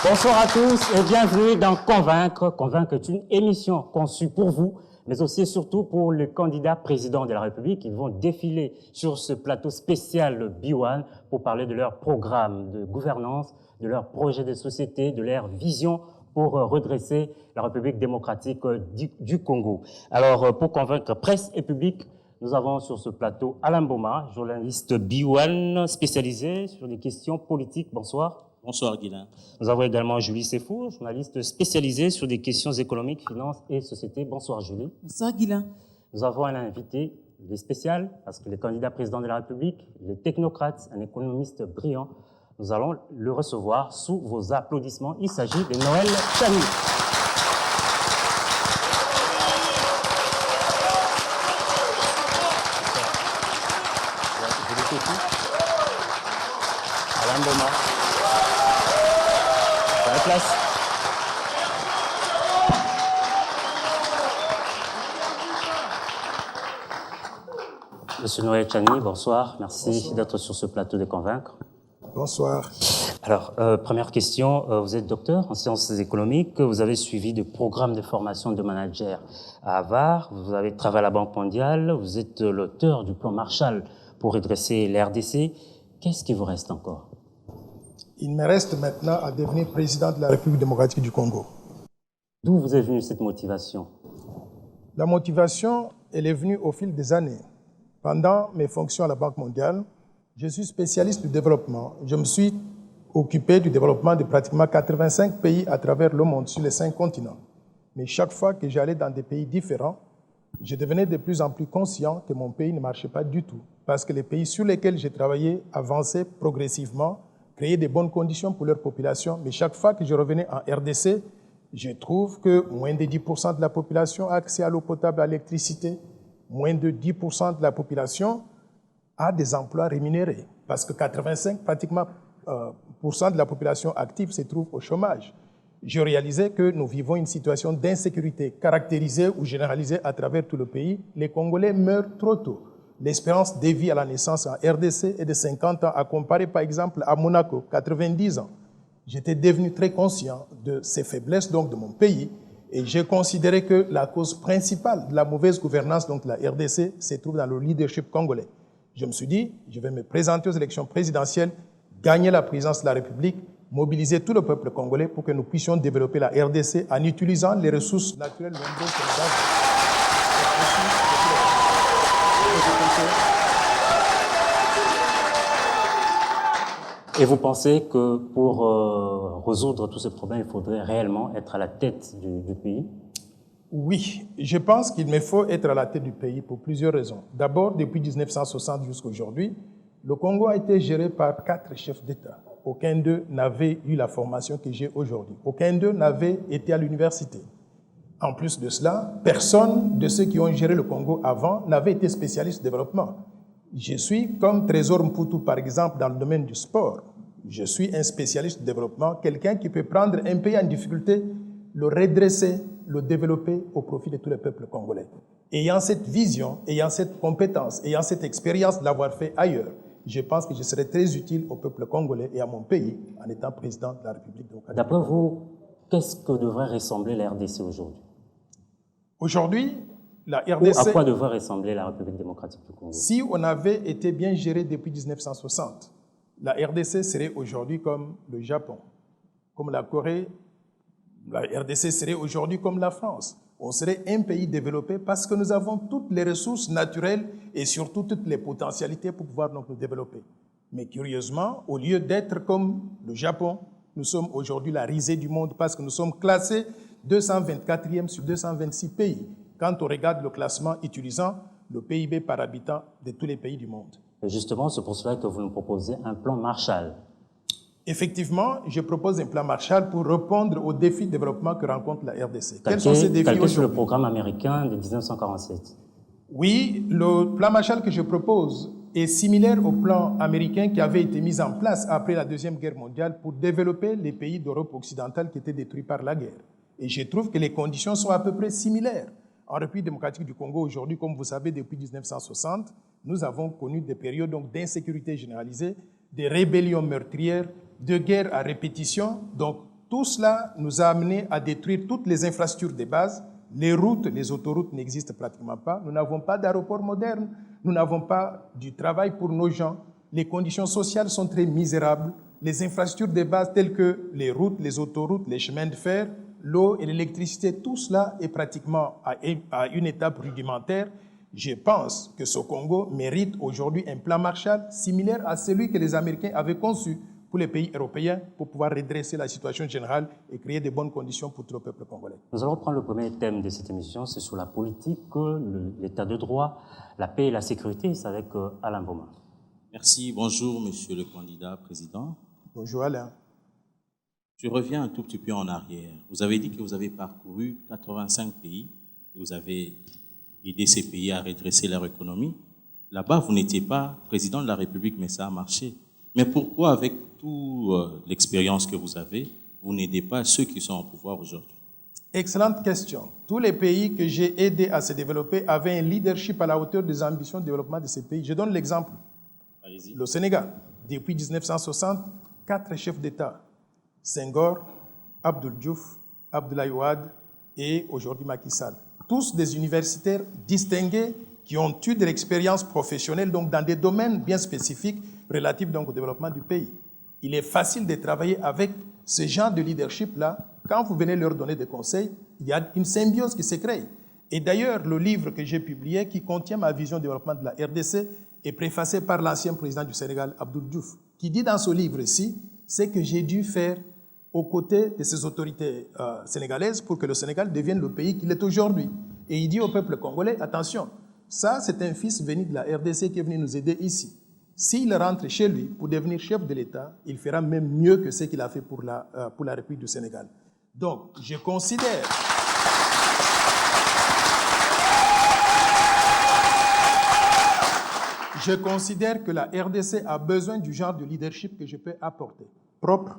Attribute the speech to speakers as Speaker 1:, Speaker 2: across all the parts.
Speaker 1: Bonsoir à tous et bienvenue dans Convaincre. Convaincre est une émission conçue pour vous, mais aussi et surtout pour les candidats présidents de la République. Ils vont défiler sur ce plateau spécial B1 pour parler de leur programme de gouvernance, de leur projet de société, de leur vision pour redresser la République démocratique du Congo. Alors, pour convaincre presse et public, nous avons sur ce plateau Alain Boma, journaliste B1 spécialisé sur les questions politiques. Bonsoir.
Speaker 2: Bonsoir, Guilain.
Speaker 1: Nous avons également Julie Sefou, journaliste spécialisée sur des questions économiques, finances et société. Bonsoir, Julie.
Speaker 3: Bonsoir, Guilain.
Speaker 1: Nous avons un invité, il est spécial, parce que le candidat président de la République, le technocrate, un économiste brillant. Nous allons le recevoir sous vos applaudissements. Il s'agit de Noël Chani. Alain Boma. Place. Monsieur Noël Chani, bonsoir. Merci d'être sur ce plateau de Convaincre.
Speaker 4: Bonsoir.
Speaker 1: Alors, première question, vous êtes docteur en sciences économiques, vous avez suivi des programmes de formation de manager à Harvard, vous avez travaillé à la Banque mondiale, vous êtes l'auteur du plan Marshall pour redresser l'RDC. Qu'est-ce qui vous reste encore ?
Speaker 4: Il me reste maintenant à devenir président de la République démocratique du Congo.
Speaker 1: D'où vous est venue cette motivation?
Speaker 4: La motivation, elle est venue au fil des années. Pendant mes fonctions à la Banque mondiale, je suis spécialiste du développement. Je me suis occupé du développement de pratiquement 85 pays à travers le monde, sur les 5 continents. Mais chaque fois que j'allais dans des pays différents, je devenais de plus en plus conscient que mon pays ne marchait pas du tout. Parce que les pays sur lesquels j'ai travaillé avançaient progressivement, créer des bonnes conditions pour leur population. Mais chaque fois que je revenais en RDC, je trouve que moins de 10% de la population a accès à l'eau potable, à l'électricité. Moins de 10% de la population a des emplois rémunérés. Parce que 85% pratiquement de la population active se trouve au chômage. Je réalisais que nous vivons une situation d'insécurité caractérisée ou généralisée à travers tout le pays. Les Congolais meurent trop tôt. L'espérance de vie à la naissance en RDC est de 50 ans, à comparer par exemple à Monaco, 90 ans. J'étais devenu très conscient de ces faiblesses donc, de mon pays et j'ai considéré que la cause principale de la mauvaise gouvernance donc, de la RDC se trouve dans le leadership congolais. Je me suis dit, je vais me présenter aux élections présidentielles, gagner la présidence de la République, mobiliser tout le peuple congolais pour que nous puissions développer la RDC en utilisant les ressources naturelles nombreuses que nous avons.
Speaker 1: Et vous pensez que pour résoudre tous ces problèmes, il faudrait réellement être à la tête du pays?
Speaker 4: Oui, je pense qu'il me faut être à la tête du pays pour plusieurs raisons. D'abord, depuis 1960 jusqu'à aujourd'hui, le Congo a été géré par 4 chefs d'État. Aucun d'eux n'avait eu la formation que j'ai aujourd'hui. Aucun d'eux n'avait été à l'université. En plus de cela, personne de ceux qui ont géré le Congo avant n'avait été spécialiste de développement. Je suis comme Trésor Mputu, par exemple, dans le domaine du sport. Je suis un spécialiste de développement, quelqu'un qui peut prendre un pays en difficulté, le redresser, le développer au profit de tous les peuples congolais. Ayant cette vision, ayant cette compétence, ayant cette expérience de l'avoir fait ailleurs, je pense que je serai très utile au peuple congolais et à mon pays en étant président de la République démocratique.
Speaker 1: D'après vous, qu'est-ce que devrait ressembler la RDC aujourd'hui?
Speaker 4: Aujourd'hui, la RDC...
Speaker 1: Ou à quoi devrait ressembler la République démocratique du Congo?
Speaker 4: Si on avait été bien géré depuis 1960, la RDC serait aujourd'hui comme le Japon, comme la Corée. La RDC serait aujourd'hui comme la France. On serait un pays développé parce que nous avons toutes les ressources naturelles et surtout toutes les potentialités pour pouvoir donc nous développer. Mais curieusement, au lieu d'être comme le Japon, nous sommes aujourd'hui la risée du monde parce que nous sommes classés 224e sur 226 pays. Quand on regarde le classement utilisant le PIB par habitant de tous les pays du monde.
Speaker 1: Et justement, c'est pour cela que vous nous proposez un plan Marshall.
Speaker 4: Effectivement, je propose un plan Marshall pour répondre aux défis de développement que rencontre la RDC. Quels sont ces défis
Speaker 1: calqué
Speaker 4: aujourd'hui?
Speaker 1: sur le programme américain de 1947.
Speaker 4: Oui, le plan Marshall que je propose est similaire au plan américain qui avait été mis en place après la Deuxième Guerre mondiale pour développer les pays d'Europe occidentale qui étaient détruits par la guerre. Et je trouve que les conditions sont à peu près similaires. En République démocratique du Congo, aujourd'hui, comme vous savez, depuis 1960, nous avons connu des périodes d'insécurité généralisée, des rébellions meurtrières, de guerres à répétition. Donc, Tout cela nous a amené à détruire toutes les infrastructures de base. Les routes, les autoroutes n'existent pratiquement pas. Nous n'avons pas d'aéroport moderne. Nous n'avons pas du travail pour nos gens. Les conditions sociales sont très misérables. Les infrastructures de base telles que les routes, les autoroutes, les chemins de fer, l'eau et l'électricité, tout cela est pratiquement à une étape rudimentaire. Je pense que ce Congo mérite aujourd'hui un plan Marshall similaire à celui que les Américains avaient conçu pour les pays européens pour pouvoir redresser la situation générale et créer de bonnes conditions pour tout le peuple congolais.
Speaker 1: Nous allons prendre le premier thème de cette émission, c'est sur la politique, l'état de droit, la paix et la sécurité. C'est avec Alain Boma.
Speaker 2: Merci, bonjour monsieur le candidat président.
Speaker 4: Bonjour Alain.
Speaker 2: Je reviens un tout petit peu en arrière. Vous avez dit que vous avez parcouru 85 pays et vous avez aidé ces pays à redresser leur économie. Là-bas, vous n'étiez pas président de la République, mais ça a marché. Mais pourquoi, avec toute l'expérience que vous avez, vous n'aidez pas ceux qui sont au pouvoir aujourd'hui?
Speaker 4: Excellente question. Tous les pays que j'ai aidés à se développer avaient un leadership à la hauteur des ambitions de développement de ces pays. Je donne l'exemple. Le Sénégal, depuis 1960, 4 chefs d'État, Senghor, Abdoul Diouf, Abdoulaye Wade et aujourd'hui Macky Sall. Tous des universitaires distingués qui ont eu de l'expérience professionnelle donc dans des domaines bien spécifiques relatifs donc au développement du pays. Il est facile de travailler avec ce genre de leadership-là. Quand vous venez leur donner des conseils, il y a une symbiose qui se crée. Et d'ailleurs, le livre que j'ai publié, qui contient ma vision de développement de la RDC, est préfacé par l'ancien président du Sénégal, Abdoul Diouf, qui dit dans ce livre-ci, c'est que j'ai dû faire aux côtés de ces autorités sénégalaises pour que le Sénégal devienne le pays qu'il est aujourd'hui. Et il dit au peuple congolais, attention, ça c'est un fils venu de la RDC qui est venu nous aider ici. S'il rentre chez lui pour devenir chef de l'État, il fera même mieux que ce qu'il a fait pour la République du Sénégal. Donc, je considère que la RDC a besoin du genre de leadership que je peux apporter. Propre,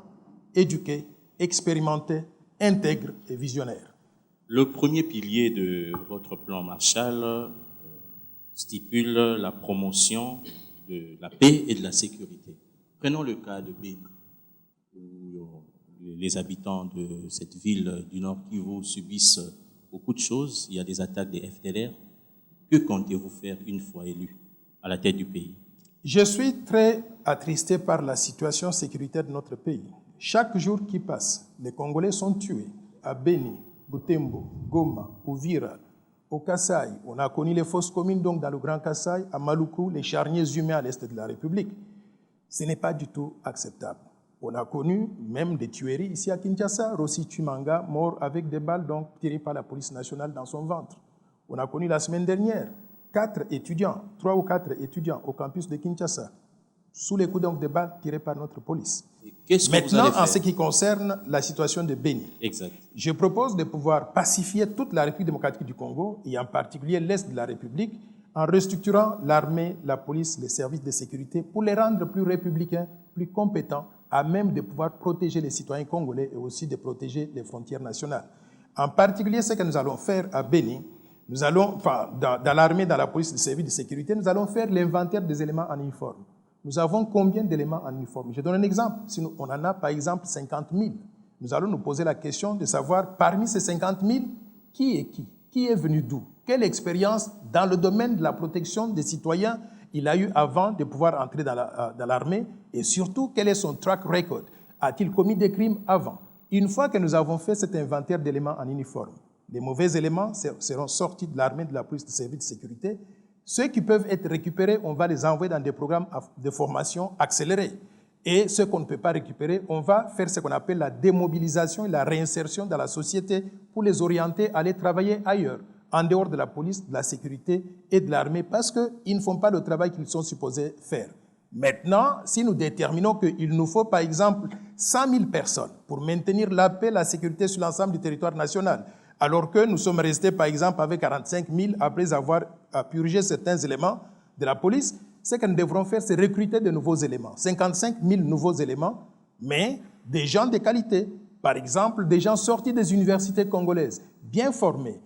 Speaker 4: éduqué, expérimenté, intègre et visionnaire.
Speaker 2: Le premier pilier de votre plan Marshall stipule la promotion de la paix et de la sécurité. Prenons le cas de Béni, où les habitants de cette ville du Nord Kivu subissent beaucoup de choses. Il y a des attaques des FDLR. Que comptez-vous faire une fois élu à la tête du pays?
Speaker 4: Je suis très attristé par la situation sécuritaire de notre pays. Chaque jour qui passe, les Congolais sont tués à Béni, Butembo, Goma, Uvira, au Kasaï. On a connu les fosses communes donc dans le Grand Kasaï, à Maluku, les charniers humains à l'est de la République. Ce n'est pas du tout acceptable. On a connu même des tueries ici à Kinshasa, Rossi Chimanga, mort avec des balles donc tirées par la police nationale dans son ventre. On a connu la semaine dernière 3 ou 4 étudiants au campus de Kinshasa, sous les coups de balles tirées par notre police. Maintenant, en ce qui concerne la situation de Béni, je propose de pouvoir pacifier toute la République démocratique du Congo, et en particulier l'Est de la République, en restructurant l'armée, la police, les services de sécurité, pour les rendre plus républicains, plus compétents, à même de pouvoir protéger les citoyens congolais et aussi de protéger les frontières nationales. En particulier, ce que nous allons faire à Béni, nous allons, dans l'armée, dans la police, les services de sécurité, nous allons faire l'inventaire des éléments en uniforme. Nous avons combien d'éléments en uniforme? Je donne un exemple. Si on en a, par exemple, 50 000, nous allons nous poser la question de savoir, parmi ces 50 000, qui est qui? Qui est venu d'où? Quelle expérience dans le domaine de la protection des citoyens il a eu avant de pouvoir entrer dans l'armée? Et surtout, quel est son track record? A-t-il commis des crimes avant? Une fois que nous avons fait cet inventaire d'éléments en uniforme, les mauvais éléments seront sortis de l'armée, de la police, des services de sécurité. Ceux qui peuvent être récupérés, on va les envoyer dans des programmes de formation accélérés. Et ceux qu'on ne peut pas récupérer, on va faire ce qu'on appelle la démobilisation et la réinsertion dans la société pour les orienter à aller travailler ailleurs, en dehors de la police, de la sécurité et de l'armée, parce qu'ils ne font pas le travail qu'ils sont supposés faire. Maintenant, si nous déterminons qu'il nous faut, par exemple, 100 000 personnes pour maintenir la paix et la sécurité sur l'ensemble du territoire national, alors que nous sommes restés, par exemple, avec 45 000 après avoir purgé certains éléments de la police, ce que nous devrons faire, c'est recruter de nouveaux éléments. 55 000 nouveaux éléments, mais des gens de qualité. Par exemple, des gens sortis des universités congolaises, bien formés,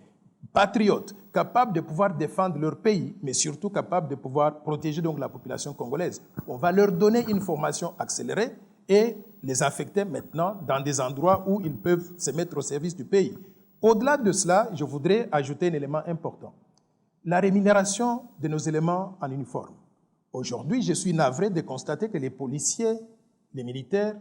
Speaker 4: patriotes, capables de pouvoir défendre leur pays, mais surtout capables de pouvoir protéger donc la population congolaise. On va leur donner une formation accélérée et les affecter maintenant dans des endroits où ils peuvent se mettre au service du pays. Au-delà de cela, je voudrais ajouter un élément important. La rémunération de nos éléments en uniforme. Aujourd'hui, je suis navré de constater que les policiers, les militaires,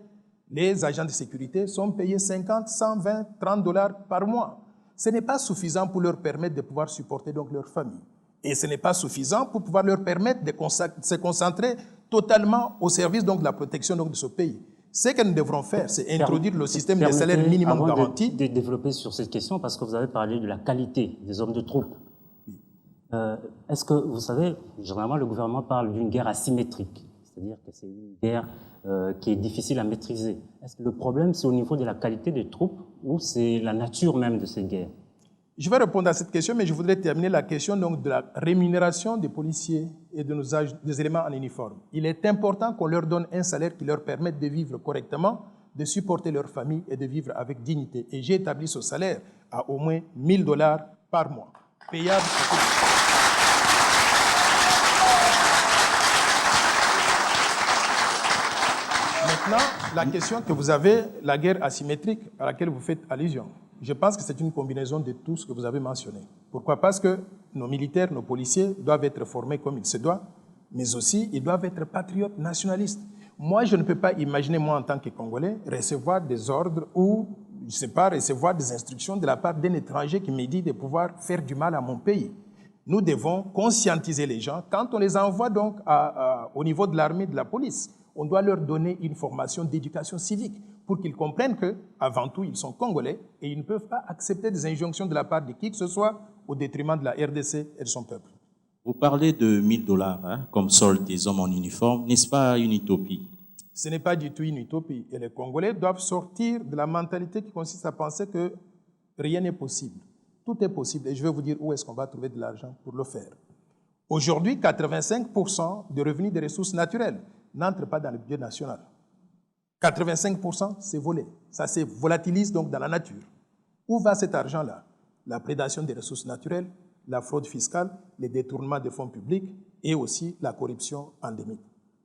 Speaker 4: les agents de sécurité sont payés 50, 120, 30 dollars par mois. Ce n'est pas suffisant pour leur permettre de pouvoir supporter donc leur famille. Et ce n'est pas suffisant pour pouvoir leur permettre de se concentrer totalement au service donc, de la protection donc, de ce pays. Ce que nous devrons faire, c'est introduire le système de salaire minimum garanti.
Speaker 1: De développer sur cette question, parce que vous avez parlé de la qualité des hommes de troupe. Est-ce que, vous savez, généralement, le gouvernement parle d'une guerre asymétrique, c'est-à-dire que c'est une guerre qui est difficile à maîtriser. Est-ce que le problème, c'est au niveau de la qualité des troupes ou c'est la nature même de cette guerre?
Speaker 4: Je vais répondre à cette question, mais je voudrais terminer la question donc, de la rémunération des policiers et de des éléments en uniforme. Il est important qu'on leur donne un salaire qui leur permette de vivre correctement, de supporter leur famille et de vivre avec dignité. Et j'ai établi ce salaire à au moins 1 000 dollars par mois, payable à tous. Maintenant, la question que vous avez, la guerre asymétrique à laquelle vous faites allusion, je pense que c'est une combinaison de tout ce que vous avez mentionné. Pourquoi? Parce que nos militaires, nos policiers doivent être formés comme il se doit, mais aussi ils doivent être patriotes nationalistes. Moi, je ne peux pas imaginer, moi en tant que Congolais, recevoir des ordres ou, je ne sais pas, recevoir des instructions de la part d'un étranger qui me dit de pouvoir faire du mal à mon pays. Nous devons conscientiser les gens. Quand on les envoie donc au niveau de l'armée, de la police, on doit leur donner une formation d'éducation civique pour qu'ils comprennent qu'avant tout, ils sont Congolais et ils ne peuvent pas accepter des injonctions de la part de qui que ce soit au détriment de la RDC et de son peuple.
Speaker 2: Vous parlez de 1 000 dollars comme solde des hommes en uniforme. N'est-ce pas une utopie?
Speaker 4: Ce n'est pas du tout une utopie. Et les Congolais doivent sortir de la mentalité qui consiste à penser que rien n'est possible. Tout est possible. Et je vais vous dire où est-ce qu'on va trouver de l'argent pour le faire. Aujourd'hui, 85% des revenus des ressources naturelles n'entrent pas dans le budget national. 85%, c'est volé. Ça se volatilise donc dans la nature. Où va cet argent-là? La prédation des ressources naturelles, la fraude fiscale, les détournements de fonds publics et aussi la corruption endémique.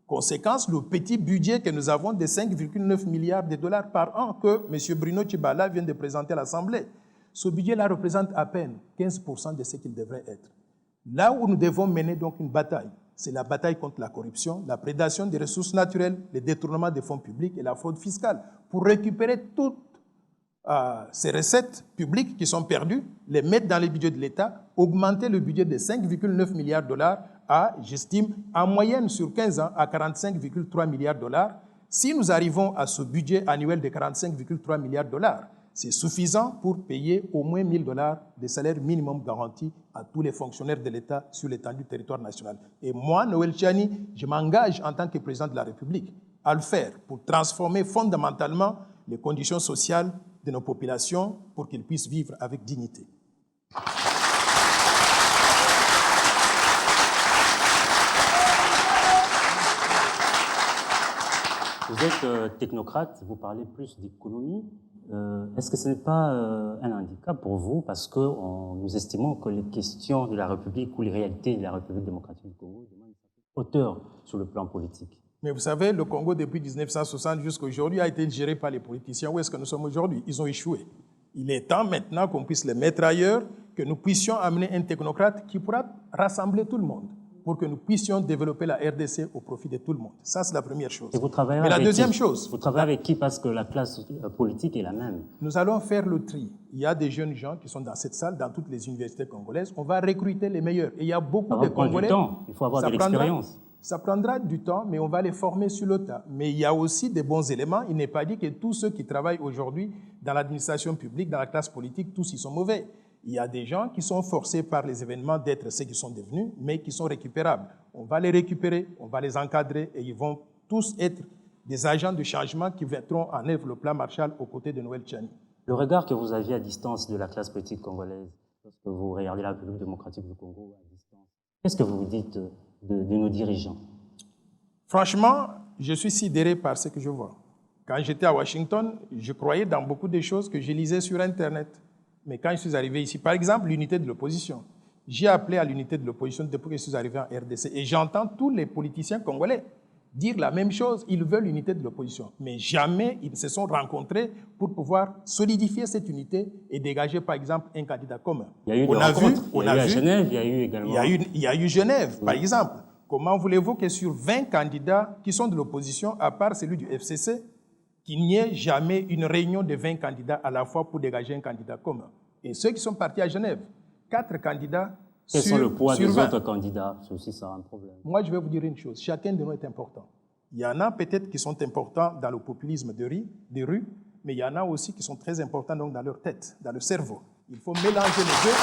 Speaker 4: Conséquence, le petit budget que nous avons de 5,9 milliards de dollars par an que M. Bruno Tshibala vient de présenter à l'Assemblée, ce budget-là représente à peine 15% de ce qu'il devrait être. Là où nous devons mener donc une bataille, c'est la bataille contre la corruption, la prédation des ressources naturelles, les détournements des fonds publics et la fraude fiscale, pour récupérer toutes ces recettes publiques qui sont perdues, les mettre dans le budget de l'État, augmenter le budget de 5,9 milliards de dollars à, j'estime, en moyenne sur 15 ans, à 45,3 milliards de dollars. Si nous arrivons à ce budget annuel de 45,3 milliards de dollars, c'est suffisant pour payer au moins 1 000 dollars de salaire minimum garanti à tous les fonctionnaires de l'État sur l'étendue du territoire national. Et moi, Noël Tchiani, je m'engage en tant que président de la République à le faire pour transformer fondamentalement les conditions sociales de nos populations pour qu'ils puissent vivre avec dignité.
Speaker 1: Vous êtes technocrate, vous parlez plus d'économie. Est-ce que ce n'est pas un handicap pour vous parce que nous estimons que les questions de la République ou les réalités de la République démocratique du Congo demandent une certaine hauteur sur le plan politique?
Speaker 4: Mais vous savez, le Congo, depuis 1960 jusqu'à aujourd'hui, a été géré par les politiciens. Où est-ce que nous sommes aujourd'hui? Ils ont échoué. Il est temps maintenant qu'on puisse les mettre ailleurs, que nous puissions amener un technocrate qui pourra rassembler tout le monde pour que nous puissions développer la RDC au profit de tout le monde. Ça, c'est la première chose.
Speaker 1: Et vous travaillez
Speaker 4: Mais la
Speaker 1: avec
Speaker 4: deuxième
Speaker 1: qui?
Speaker 4: chose...
Speaker 1: Vous travaillez avec qui? Parce que la classe politique est la même.
Speaker 4: Nous allons faire le tri. Il y a des jeunes gens qui sont dans cette salle, dans toutes les universités congolaises. On va recruter les meilleurs. Et il y a beaucoup de Congolais...
Speaker 1: Ça prend du temps. Il faut avoir de l'expérience.
Speaker 4: Ça prendra du temps, mais on va les former sur le tas. Mais il y a aussi des bons éléments. Il n'est pas dit que tous ceux qui travaillent aujourd'hui dans l'administration publique, dans la classe politique, tous ils sont mauvais. Il y a des gens qui sont forcés par les événements d'être ce qu'ils sont devenus, mais qui sont récupérables. On va les récupérer, on va les encadrer et ils vont tous être des agents de changement qui mettront en œuvre le plan Marshall aux côtés de Noël Tchiani.
Speaker 1: Le regard que vous aviez à distance de la classe politique congolaise, lorsque vous regardez la République démocratique du Congo à distance, qu'est-ce que vous dites de nos dirigeants?
Speaker 4: Franchement, je suis sidéré par ce que je vois. Quand j'étais à Washington, je croyais dans beaucoup de choses que je lisais sur Internet. Mais quand je suis arrivé ici, par exemple, l'unité de l'opposition, j'ai appelé à l'unité de l'opposition depuis que je suis arrivé en RDC. Et j'entends tous les politiciens congolais dire la même chose. Ils veulent l'unité de l'opposition. Mais jamais ils se sont rencontrés pour pouvoir solidifier cette unité et dégager, par exemple, un candidat commun.
Speaker 1: Il y a eu des rencontres. Il y a eu à Genève, il y a eu également...
Speaker 4: Il y a eu Genève, par exemple. Comment voulez-vous que sur 20 candidats qui sont de l'opposition, à part celui du FCC, qu'il n'y ait jamais une réunion de 20 candidats à la fois pour dégager un candidat commun? Et ceux qui sont partis à Genève, 4 candidats
Speaker 1: Quels sont le poids
Speaker 4: sur
Speaker 1: des
Speaker 4: 20.
Speaker 1: autres candidats? C'est aussi ça un problème.
Speaker 4: Moi, je vais vous dire une chose. Chacun de nous est important. Il y en a peut-être qui sont importants dans le populisme des rues, mais il y en a aussi qui sont très importants donc, dans leur tête, dans le cerveau. Il faut mélanger les deux.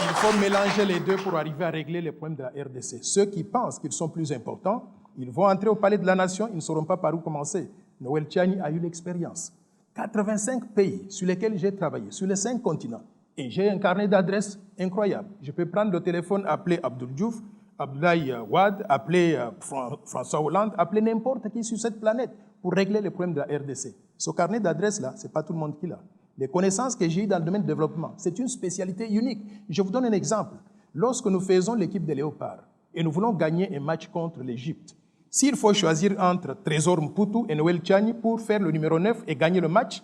Speaker 4: Il faut mélanger les deux pour arriver à régler les problèmes de la RDC. Ceux qui pensent qu'ils sont plus importants, ils vont entrer au palais de la nation, ils ne sauront pas par où commencer. Noël Tchani a eu l'expérience. 85 pays sur lesquels j'ai travaillé, sur les 5 continents, et j'ai un carnet d'adresses incroyable. Je peux prendre le téléphone, appeler Abdoul Diouf, Abdoulaye Wade, appeler François Hollande, appeler n'importe qui sur cette planète pour régler les problèmes de la RDC. Ce carnet d'adresses-là, ce n'est pas tout le monde qui l'a. Les connaissances que j'ai eues dans le domaine du développement, c'est une spécialité unique. Je vous donne un exemple. Lorsque nous faisons l'équipe des Léopards et nous voulons gagner un match contre l'Égypte, s'il faut choisir entre Trésor Mputu et Noël Tchani pour faire le numéro 9 et gagner le match,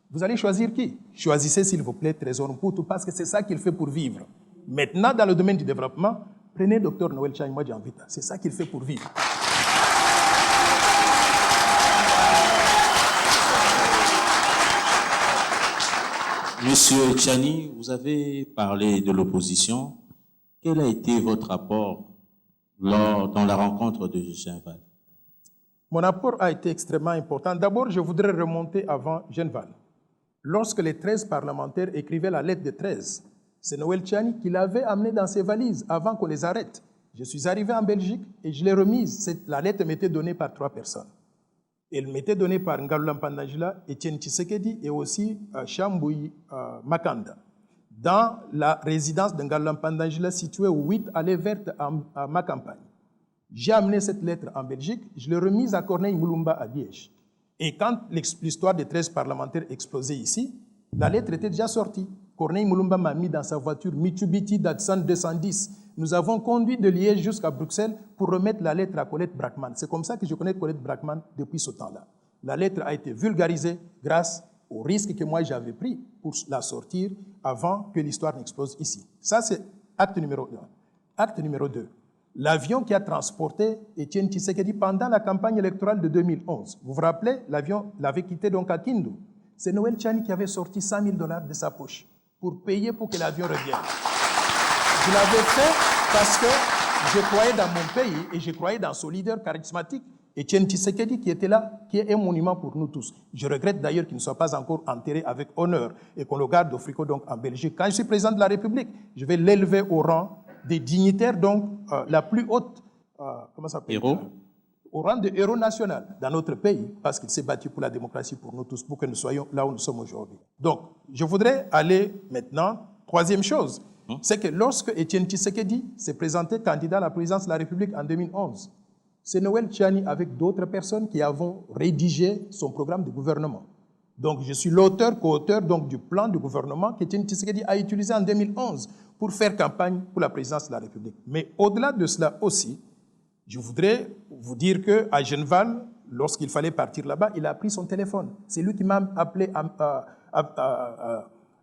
Speaker 4: vous allez choisir qui? Choisissez, s'il vous plaît, Trésor Mputu, parce que c'est ça qu'il fait pour vivre. Maintenant, dans le domaine du développement, prenez Dr Noël Tchani Mwadjamvita. C'est ça qu'il fait pour vivre.
Speaker 2: Monsieur Tchani, vous avez parlé de l'opposition. Quel a été votre apport dans la rencontre de Genval?
Speaker 4: Mon apport a été extrêmement important. D'abord, je voudrais remonter avant Genval. Lorsque les 13 parlementaires écrivaient la lettre de 13, c'est Noël Tchani qui l'avait amené dans ses valises avant qu'on les arrête. Je suis arrivé en Belgique et je l'ai remise. La lettre m'était donnée par 3 personnes. Elle m'était donnée par Ngalula Mpandajila, Etienne Tshisekedi et aussi Chambouy Makanda, dans la résidence de Ngalula Mpandajila située au 8 Allées Vertes à ma campagne. J'ai amené cette lettre en Belgique, je l'ai remise à Corneille Moulumba à Liège. Et quand l'histoire des 13 parlementaires explosait ici, la lettre était déjà sortie. Corneille Moulumba m'a mis dans sa voiture Mitsubishi Datsun 210. Nous avons conduit de Liège jusqu'à Bruxelles pour remettre la lettre à Colette Brackman. C'est comme ça que je connais Colette Brackman depuis ce temps-là. La lettre a été vulgarisée grâce au risque que moi j'avais pris pour la sortir avant que l'histoire n'explose ici. Ça, c'est acte numéro 1. Acte numéro 2. L'avion qui a transporté Etienne Tshisekedi pendant la campagne électorale de 2011. Vous vous rappelez, l'avion l'avait quitté donc à Kindu. C'est Noël Tchani qui avait sorti $100 000 de sa poche pour payer pour que l'avion revienne. Je l'avais fait parce que je croyais dans mon pays et je croyais dans son leader charismatique, Etienne Tshisekedi, qui était là, qui est un monument pour nous tous. Je regrette d'ailleurs qu'il ne soit pas encore enterré avec honneur et qu'on le garde au frigo donc en Belgique. Quand je suis président de la République, je vais l'élever au rang des dignitaires, donc la plus haute, comment ça s'appelle?
Speaker 2: Héros.
Speaker 4: Au rang de héros national dans notre pays, parce qu'il s'est battu pour la démocratie pour nous tous, pour que nous soyons là où nous sommes aujourd'hui. Donc, je voudrais aller maintenant, troisième chose, c'est que lorsque Etienne Tshisekedi s'est présenté candidat à la présidence de la République en 2011, c'est Noël Tchani avec d'autres personnes qui avons rédigé son programme de gouvernement. Donc, je suis l'auteur, co-auteur donc, du plan de gouvernement qu'Etienne Tshisekedi a utilisé en 2011 pour faire campagne pour la présidence de la République. Mais au-delà de cela aussi, je voudrais vous dire qu'à Genval, lorsqu'il fallait partir là-bas, il a pris son téléphone. C'est lui qui m'a appelé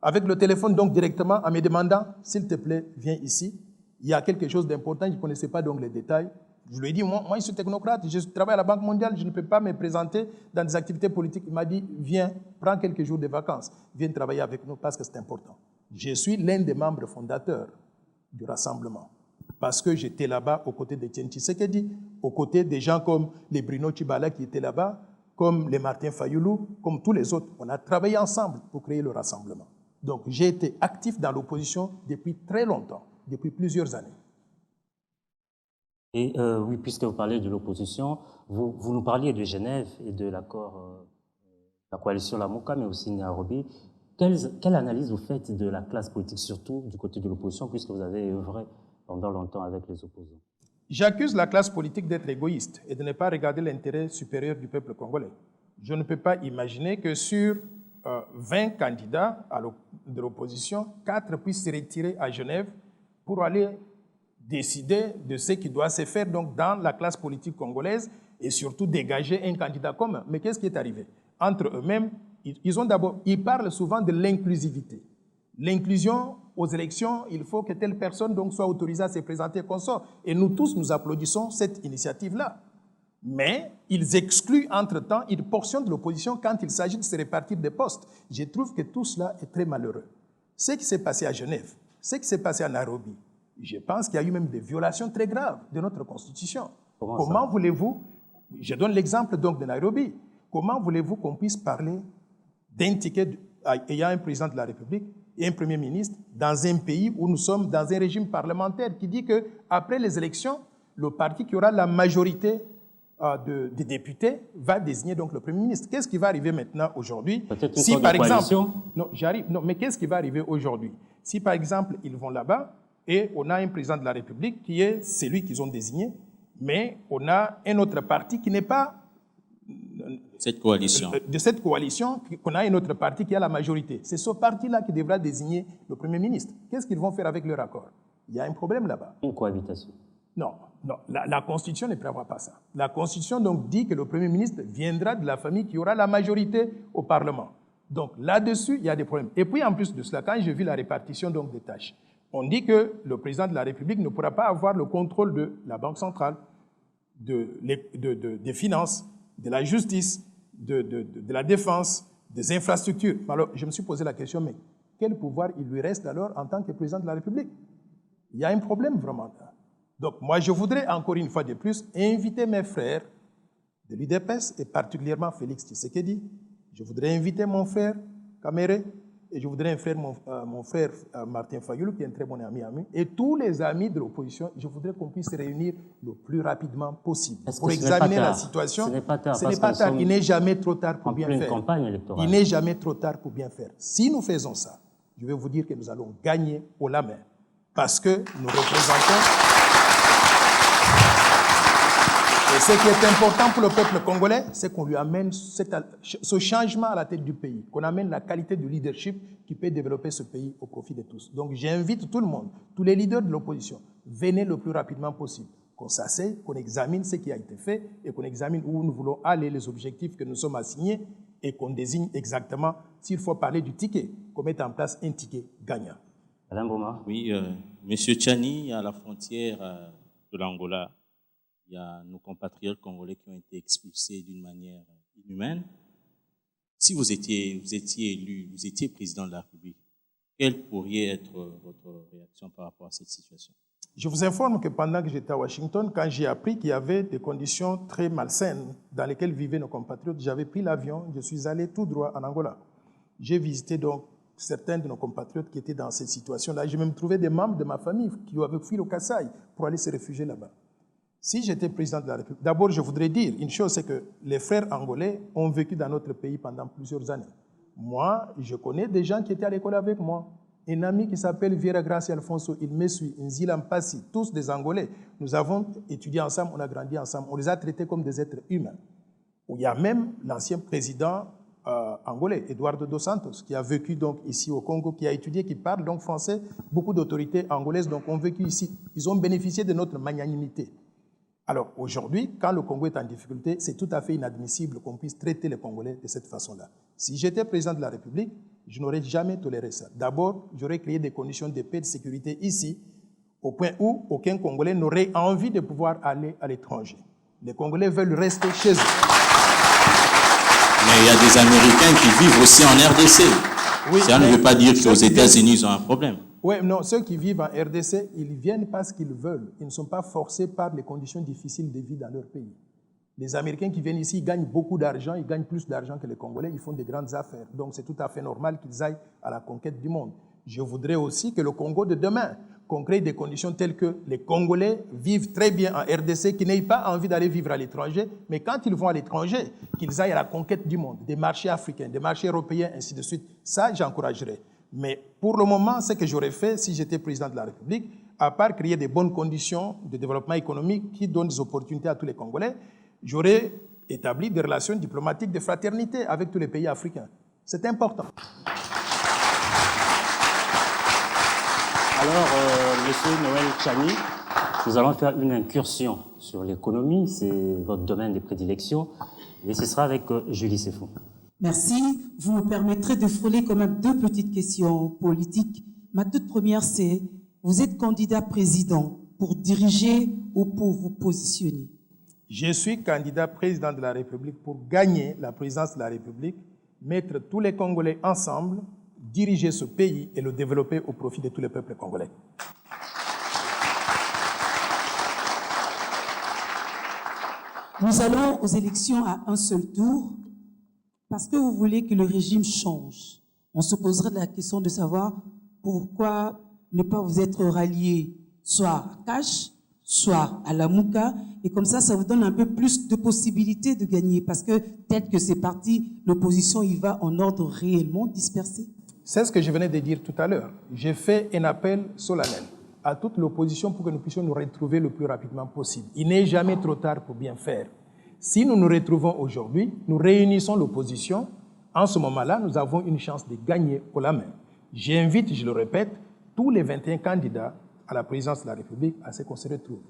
Speaker 4: avec le téléphone donc directement en me demandant « S'il te plaît, viens ici. Il y a quelque chose d'important, je ne connaissais pas donc les détails. » Je lui ai dit, moi je suis technocrate, je travaille à la Banque mondiale, je ne peux pas me présenter dans des activités politiques. Il m'a dit, viens, prends quelques jours de vacances, viens travailler avec nous parce que c'est important. Je suis l'un des membres fondateurs du Rassemblement parce que j'étais là-bas aux côtés d'Etienne Tshisekedi, aux côtés des gens comme les Bruno Tshibala qui étaient là-bas, comme les Martin Fayoulou, comme tous les autres. On a travaillé ensemble pour créer le Rassemblement. Donc j'ai été actif dans l'opposition depuis très longtemps, depuis plusieurs années.
Speaker 1: Et oui, puisque vous parlez de l'opposition, vous nous parliez de Genève et de l'accord, la coalition Lamuka, mais aussi Nairobi. Quelle analyse vous faites de la classe politique, surtout du côté de l'opposition, puisque vous avez œuvré pendant longtemps avec les opposants?
Speaker 4: J'accuse la classe politique d'être égoïste et de ne pas regarder l'intérêt supérieur du peuple congolais. Je ne peux pas imaginer que sur 20 candidats de l'opposition, 4 puissent se retirer à Genève pour aller décider de ce qui doit se faire donc, dans la classe politique congolaise et surtout dégager un candidat commun. Mais qu'est-ce qui est arrivé? Entre eux-mêmes, ils parlent souvent de l'inclusivité. L'inclusion aux élections, il faut que telle personne donc, soit autorisée à se présenter consort. Et nous tous, nous applaudissons cette initiative-là. Mais ils excluent entre-temps une portion de l'opposition quand il s'agit de se répartir des postes. Je trouve que tout cela est très malheureux. Ce qui s'est passé à Genève, ce qui s'est passé à Nairobi, je pense qu'il y a eu même des violations très graves de notre Constitution. Comment voulez-vous, je donne l'exemple donc de Nairobi, comment voulez-vous qu'on puisse parler d'un ticket ayant un président de la République et un Premier ministre dans un pays où nous sommes dans un régime parlementaire qui dit qu'après les élections, le parti qui aura la majorité des députés va désigner donc le Premier ministre. Qu'est-ce qui va arriver maintenant aujourd'hui? Si par exemple, mais qu'est-ce qui va arriver aujourd'hui? Si par exemple ils vont là-bas et on a un président de la République qui est celui qu'ils ont désigné, mais on a un autre parti qui n'est pas
Speaker 2: cette coalition.
Speaker 4: De cette coalition, qu'on a un autre parti qui a la majorité. C'est ce parti-là qui devra désigner le Premier ministre. Qu'est-ce qu'ils vont faire avec leur accord? Il y a un problème là-bas.
Speaker 1: Une cohabitation.
Speaker 4: Non, la Constitution ne prévoit pas ça. La Constitution donc dit que le Premier ministre viendra de la famille qui aura la majorité au Parlement. Donc là-dessus, il y a des problèmes. Et puis en plus de cela, quand j'ai vu la répartition donc, des tâches, on dit que le président de la République ne pourra pas avoir le contrôle de la Banque centrale, des finances, de la justice, de la défense, des infrastructures. Alors, je me suis posé la question, mais quel pouvoir il lui reste alors en tant que président de la République? Il y a un problème vraiment là. Donc, moi, je voudrais encore une fois de plus inviter mes frères de l'UDPS et particulièrement Félix Tshisekedi. Je voudrais inviter mon frère Kamere et je voudrais inviter mon frère Martin Fayoulou, qui est un très bon ami à moi, et tous les amis de l'opposition. Je voudrais qu'on puisse se réunir le plus rapidement possible pour examiner la situation.
Speaker 1: Ce n'est pas tard.
Speaker 4: Ce n'est pas tard. Il n'est jamais trop tard pour bien faire.
Speaker 1: Campagne électorale.
Speaker 4: Il n'est jamais trop tard pour bien faire. Si nous faisons ça, je vais vous dire que nous allons gagner haut la main parce que nous représentons. Et ce qui est important pour le peuple congolais, c'est qu'on lui amène ce changement à la tête du pays, qu'on amène la qualité du leadership qui peut développer ce pays au profit de tous. Donc j'invite tout le monde, tous les leaders de l'opposition, venez le plus rapidement possible, qu'on s'asseye, qu'on examine ce qui a été fait et qu'on examine où nous voulons aller, les objectifs que nous sommes assignés et qu'on désigne exactement, s'il faut parler du ticket, qu'on mette en place un ticket gagnant.
Speaker 1: Madame Boma.
Speaker 2: Oui, Monsieur Tchani, à la frontière de l'Angola, il y a nos compatriotes congolais qui ont été expulsés d'une manière inhumaine. Si vous étiez élu, vous étiez président de la République, quelle pourrait être votre réaction par rapport à cette situation?
Speaker 4: Je vous informe que pendant que j'étais à Washington, quand j'ai appris qu'il y avait des conditions très malsaines dans lesquelles vivaient nos compatriotes, j'avais pris l'avion, je suis allé tout droit en Angola. J'ai visité donc certains de nos compatriotes qui étaient dans cette situation-là. J'ai même trouvé des membres de ma famille qui avaient fui le Kasaï pour aller se réfugier là-bas. Si j'étais président de la République, d'abord je voudrais dire une chose, c'est que les frères angolais ont vécu dans notre pays pendant plusieurs années. Moi, je connais des gens qui étaient à l'école avec moi. Un ami qui s'appelle Vieira Gracia Alfonso, il me suit, Nzila Mpassi, tous des Angolais. Nous avons étudié ensemble, on a grandi ensemble, on les a traités comme des êtres humains. Il y a même l'ancien président angolais, Eduardo dos Santos, qui a vécu donc ici au Congo, qui a étudié, qui parle donc français. Beaucoup d'autorités angolaises donc, ont vécu ici. Ils ont bénéficié de notre magnanimité. Alors aujourd'hui, quand le Congo est en difficulté, c'est tout à fait inadmissible qu'on puisse traiter les Congolais de cette façon-là. Si j'étais président de la République, je n'aurais jamais toléré ça. D'abord, j'aurais créé des conditions de paix et de sécurité ici, au point où aucun Congolais n'aurait envie de pouvoir aller à l'étranger. Les Congolais veulent rester chez eux.
Speaker 2: Mais il y a des Américains qui vivent aussi en RDC. Oui, ça ne veut pas dire qu'aux États-Unis, ils ont un problème.
Speaker 4: Oui, non, ceux qui vivent en RDC, ils viennent parce qu'ils veulent. Ils ne sont pas forcés par les conditions difficiles de vie dans leur pays. Les Américains qui viennent ici, ils gagnent beaucoup d'argent, ils gagnent plus d'argent que les Congolais, ils font des grandes affaires. Donc c'est tout à fait normal qu'ils aillent à la conquête du monde. Je voudrais aussi que le Congo de demain, qu'on crée des conditions telles que les Congolais vivent très bien en RDC, qu'ils n'aient pas envie d'aller vivre à l'étranger, mais quand ils vont à l'étranger, qu'ils aillent à la conquête du monde, des marchés africains, des marchés européens, ainsi de suite. Ça, j'encouragerais. Mais pour le moment, ce que j'aurais fait si j'étais président de la République, à part créer des bonnes conditions de développement économique qui donnent des opportunités à tous les Congolais, j'aurais établi des relations diplomatiques de fraternité avec tous les pays africains. C'est important.
Speaker 1: Alors, Monsieur Noël Tchani, Nous allons faire une incursion sur l'économie, c'est votre domaine de prédilection, et ce sera avec Julie Sefou.
Speaker 3: Merci. Vous me permettrez de frôler quand même deux petites questions politiques. Ma toute première, c'est, vous êtes candidat président pour diriger ou pour vous positionner?
Speaker 4: Je suis candidat président de la République pour gagner la présidence de la République, mettre tous les Congolais ensemble, diriger ce pays et le développer au profit de tous les peuples congolais.
Speaker 3: Nous allons aux élections à un seul tour parce que vous voulez que le régime change. On se poserait la question de savoir pourquoi ne pas vous être rallié soit à Cash, soit à la Mouka, et comme ça vous donne un peu plus de possibilités de gagner, parce que tel que c'est parti, l'opposition y va en ordre réellement dispersé.
Speaker 4: C'est ce que je venais de dire tout à l'heure. J'ai fait un appel solennel à toute l'opposition pour que nous puissions nous retrouver le plus rapidement possible. Il n'est jamais trop tard pour bien faire. Si nous nous retrouvons aujourd'hui, nous réunissons l'opposition. En ce moment-là, nous avons une chance de gagner haut la main. J'invite, je le répète, tous les 21 candidats à la présidence de la République à ce qu'on se retrouve.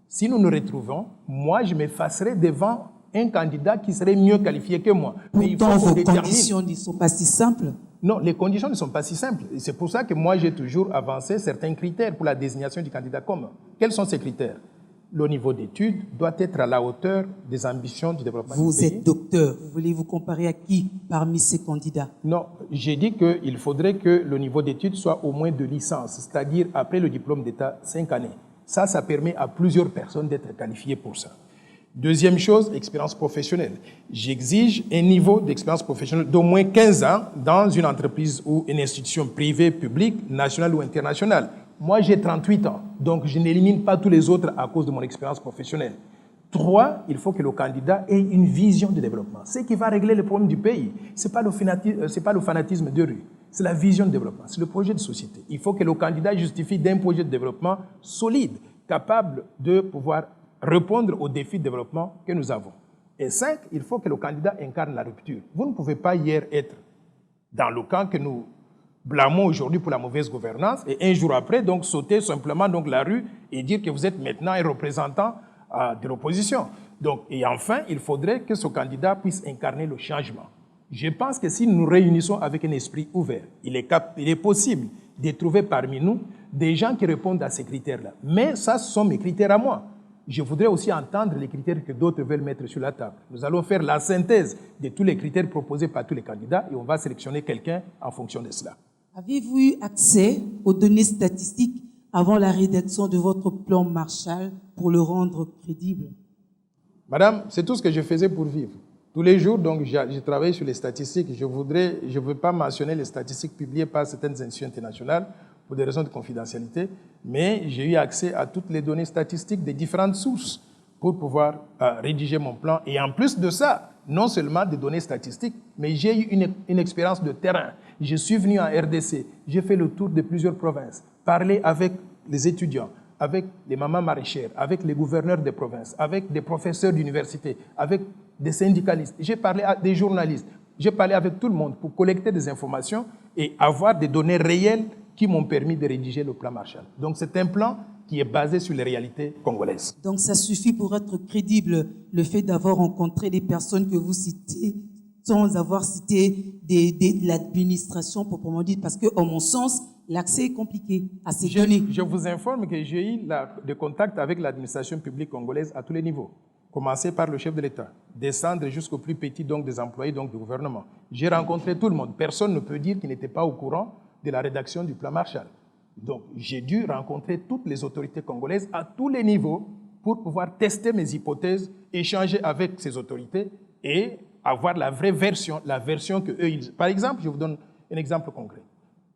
Speaker 4: Si nous nous retrouvons, moi, je m'effacerai devant un candidat qui serait mieux qualifié que moi.
Speaker 3: Pourtant, vos conditions ne sont pas si simples.
Speaker 4: Non, les conditions ne sont pas si simples. C'est pour ça que moi, j'ai toujours avancé certains critères pour la désignation du candidat commun. Quels sont ces critères? Le niveau d'études doit être à la hauteur des ambitions du développement du pays.
Speaker 3: Vous êtes docteur. Vous voulez vous comparer à qui parmi ces candidats?
Speaker 4: Non, j'ai dit qu'il faudrait que le niveau d'études soit au moins de licence, c'est-à-dire après le diplôme d'État, 5 années. Ça permet à plusieurs personnes d'être qualifiées pour ça. Deuxième chose, expérience professionnelle. J'exige un niveau d'expérience professionnelle d'au moins 15 ans dans une entreprise ou une institution privée, publique, nationale ou internationale. Moi, j'ai 38 ans, donc je n'élimine pas tous les autres à cause de mon expérience professionnelle. 3, il faut que le candidat ait une vision de développement. Ce qui va régler les problèmes du pays, ce n'est pas le fanatisme de rue, c'est la vision de développement, c'est le projet de société. Il faut que le candidat justifie d'un projet de développement solide, capable de pouvoir répondre aux défis de développement que nous avons. Et 5, il faut que le candidat incarne la rupture. Vous ne pouvez pas hier être dans le camp que nous blâmons aujourd'hui pour la mauvaise gouvernance et un jour après, donc, sauter simplement donc, la rue et dire que vous êtes maintenant un représentant de l'opposition. Donc, et enfin, il faudrait que ce candidat puisse incarner le changement. Je pense que si nous nous réunissons avec un esprit ouvert, il est possible de trouver parmi nous des gens qui répondent à ces critères-là. Mais ça, ce sont mes critères à moi. Je voudrais aussi entendre les critères que d'autres veulent mettre sur la table. Nous allons faire la synthèse de tous les critères proposés par tous les candidats et on va sélectionner quelqu'un en fonction de cela.
Speaker 3: Avez-vous eu accès aux données statistiques avant la rédaction de votre plan Marshall pour le rendre crédible?
Speaker 4: Madame, c'est tout ce que je faisais pour vivre. Tous les jours, donc, je travaille sur les statistiques. Je ne veux pas mentionner les statistiques publiées par certaines institutions internationales pour des raisons de confidentialité, mais j'ai eu accès à toutes les données statistiques des différentes sources pour pouvoir rédiger mon plan. Et en plus de ça, non seulement des données statistiques, mais j'ai eu une expérience de terrain. Je suis venu en RDC, j'ai fait le tour de plusieurs provinces, parler avec les étudiants, avec les mamans maraîchères, avec les gouverneurs des provinces, avec des professeurs d'université, avec des syndicalistes. J'ai parlé à des journalistes, j'ai parlé avec tout le monde pour collecter des informations et avoir des données réelles qui m'ont permis de rédiger le plan Marshall. Donc c'est un plan qui est basé sur les réalités congolaises.
Speaker 3: Donc ça suffit pour être crédible, le fait d'avoir rencontré des personnes que vous citez, sans avoir cité de l'administration proprement dit, parce que, en mon sens, l'accès est compliqué à ces données.
Speaker 4: Je vous informe que j'ai eu des contacts avec l'administration publique congolaise à tous les niveaux. Commencer par le chef de l'État, descendre jusqu'au plus petit donc, des employés donc, du gouvernement. J'ai rencontré tout le monde. Personne ne peut dire qu'il n'était pas au courant de la rédaction du plan Marshall. Donc, j'ai dû rencontrer toutes les autorités congolaises à tous les niveaux pour pouvoir tester mes hypothèses, échanger avec ces autorités et avoir la vraie version, la version que eux ils... Par exemple, je vous donne un exemple concret.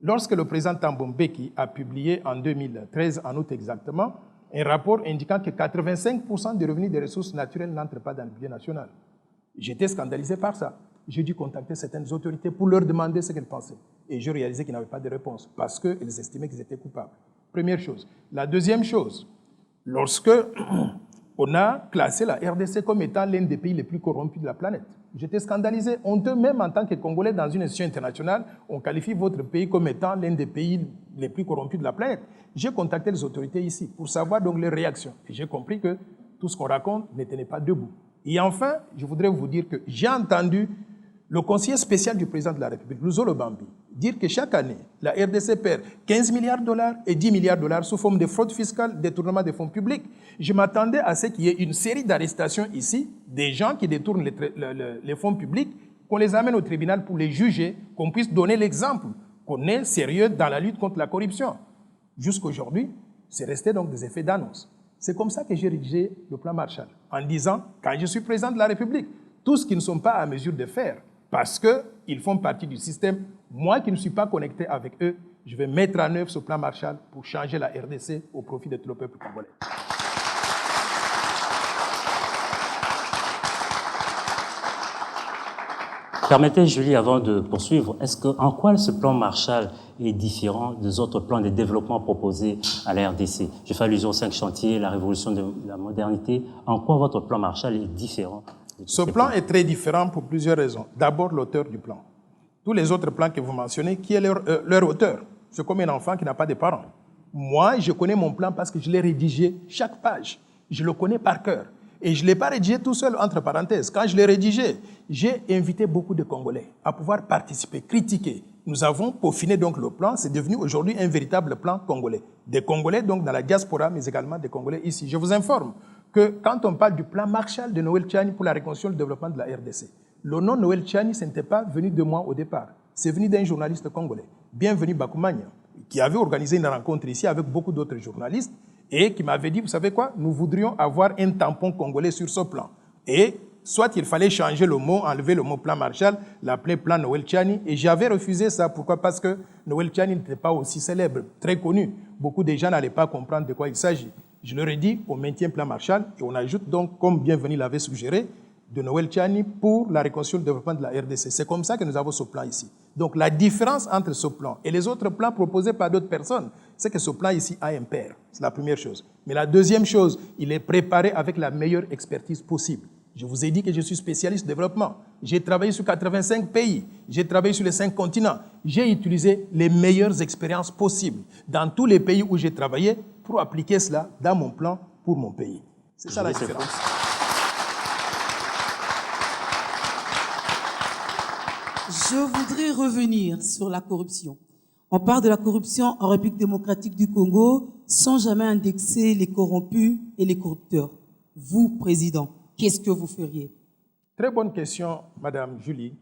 Speaker 4: Lorsque le président Thabo Mbeki a publié en 2013, en août exactement, un rapport indiquant que 85% des revenus des ressources naturelles n'entrent pas dans le budget national. J'étais scandalisé par ça. J'ai dû contacter certaines autorités pour leur demander ce qu'elles pensaient. Et je réalisais qu'ils n'avaient pas de réponse parce qu'elles estimaient qu'ils étaient coupables. Première chose. La deuxième chose, lorsque on a classé la RDC comme étant l'un des pays les plus corrompus de la planète, j'étais scandalisé, honteux même en tant que Congolais dans une institution internationale, on qualifie votre pays comme étant l'un des pays les plus corrompus de la planète. J'ai contacté les autorités ici pour savoir donc les réactions. Et j'ai compris que tout ce qu'on raconte ne tenait pas debout. Et enfin, je voudrais vous dire que j'ai entendu le conseiller spécial du président de la République, Luzolo Bambi, dire que chaque année, la RDC perd 15 milliards de dollars et 10 milliards de dollars sous forme de fraude fiscale, détournement des fonds publics. Je m'attendais à ce qu'il y ait une série d'arrestations ici, des gens qui détournent les fonds publics, qu'on les amène au tribunal pour les juger, qu'on puisse donner l'exemple, qu'on est sérieux dans la lutte contre la corruption. Jusqu'aujourd'hui, c'est resté donc des effets d'annonce. C'est comme ça que j'ai rédigé le plan Marshall, en disant, quand je suis président de la République, tous ceux qui ne sont pas à mesure de faire, parce qu'ils font partie du système, moi qui ne suis pas connecté avec eux, je vais mettre en œuvre ce plan Marshall pour changer la RDC au profit de tout le peuple congolais.
Speaker 1: Permettez, Julie, avant de poursuivre, en quoi ce plan Marshall est différent des autres plans de développement proposés à la RDC? Je fais allusion aux 5 chantiers, la révolution de la modernité. En quoi votre plan Marshall est différent?
Speaker 4: Ce plan est très différent pour plusieurs raisons. D'abord, l'auteur du plan. Tous les autres plans que vous mentionnez, qui est leur auteur? C'est comme un enfant qui n'a pas de parents. Moi, je connais mon plan parce que je l'ai rédigé chaque page. Je le connais par cœur. Et je ne l'ai pas rédigé tout seul, entre parenthèses. Quand je l'ai rédigé, j'ai invité beaucoup de Congolais à pouvoir participer, critiquer. Nous avons peaufiné donc le plan. C'est devenu aujourd'hui un véritable plan congolais. Des Congolais donc dans la diaspora, mais également des Congolais ici. Je vous informe que quand on parle du plan Marshall de Noël Tchani pour la réconciliation et le développement de la RDC, le nom Noël Tchani, ce n'était pas venu de moi au départ. C'est venu d'un journaliste congolais, Bienvenu Bakoumania, qui avait organisé une rencontre ici avec beaucoup d'autres journalistes et qui m'avait dit, vous savez quoi, nous voudrions avoir un tampon congolais sur ce plan. Et soit il fallait changer le mot, enlever le mot plan Marshall, l'appeler plan Noël Tchani, et j'avais refusé ça. Pourquoi? Parce que Noël Tchani n'était pas aussi célèbre, très connu. Beaucoup de gens n'allaient pas comprendre de quoi il s'agit. Je leur ai dit, on maintient plan Marshall et on ajoute donc, comme Bienvenu l'avait suggéré, de Noël Tchani pour la réconciliation et le développement de la RDC. C'est comme ça que nous avons ce plan ici. Donc la différence entre ce plan et les autres plans proposés par d'autres personnes, c'est que ce plan ici a un père. C'est la première chose. Mais la deuxième chose, il est préparé avec la meilleure expertise possible. Je vous ai dit que je suis spécialiste développement. J'ai travaillé sur 85 pays. J'ai travaillé sur les 5 continents. J'ai utilisé les meilleures expériences possibles dans tous les pays où j'ai travaillé pour appliquer cela dans mon plan pour mon pays. C'est ça la différence.
Speaker 3: Je voudrais revenir sur la corruption. On parle de la corruption en République démocratique du Congo sans jamais indexer les corrompus et les corrupteurs. Vous, Président, qu'est-ce que vous feriez?
Speaker 4: Très bonne question, Madame Julie.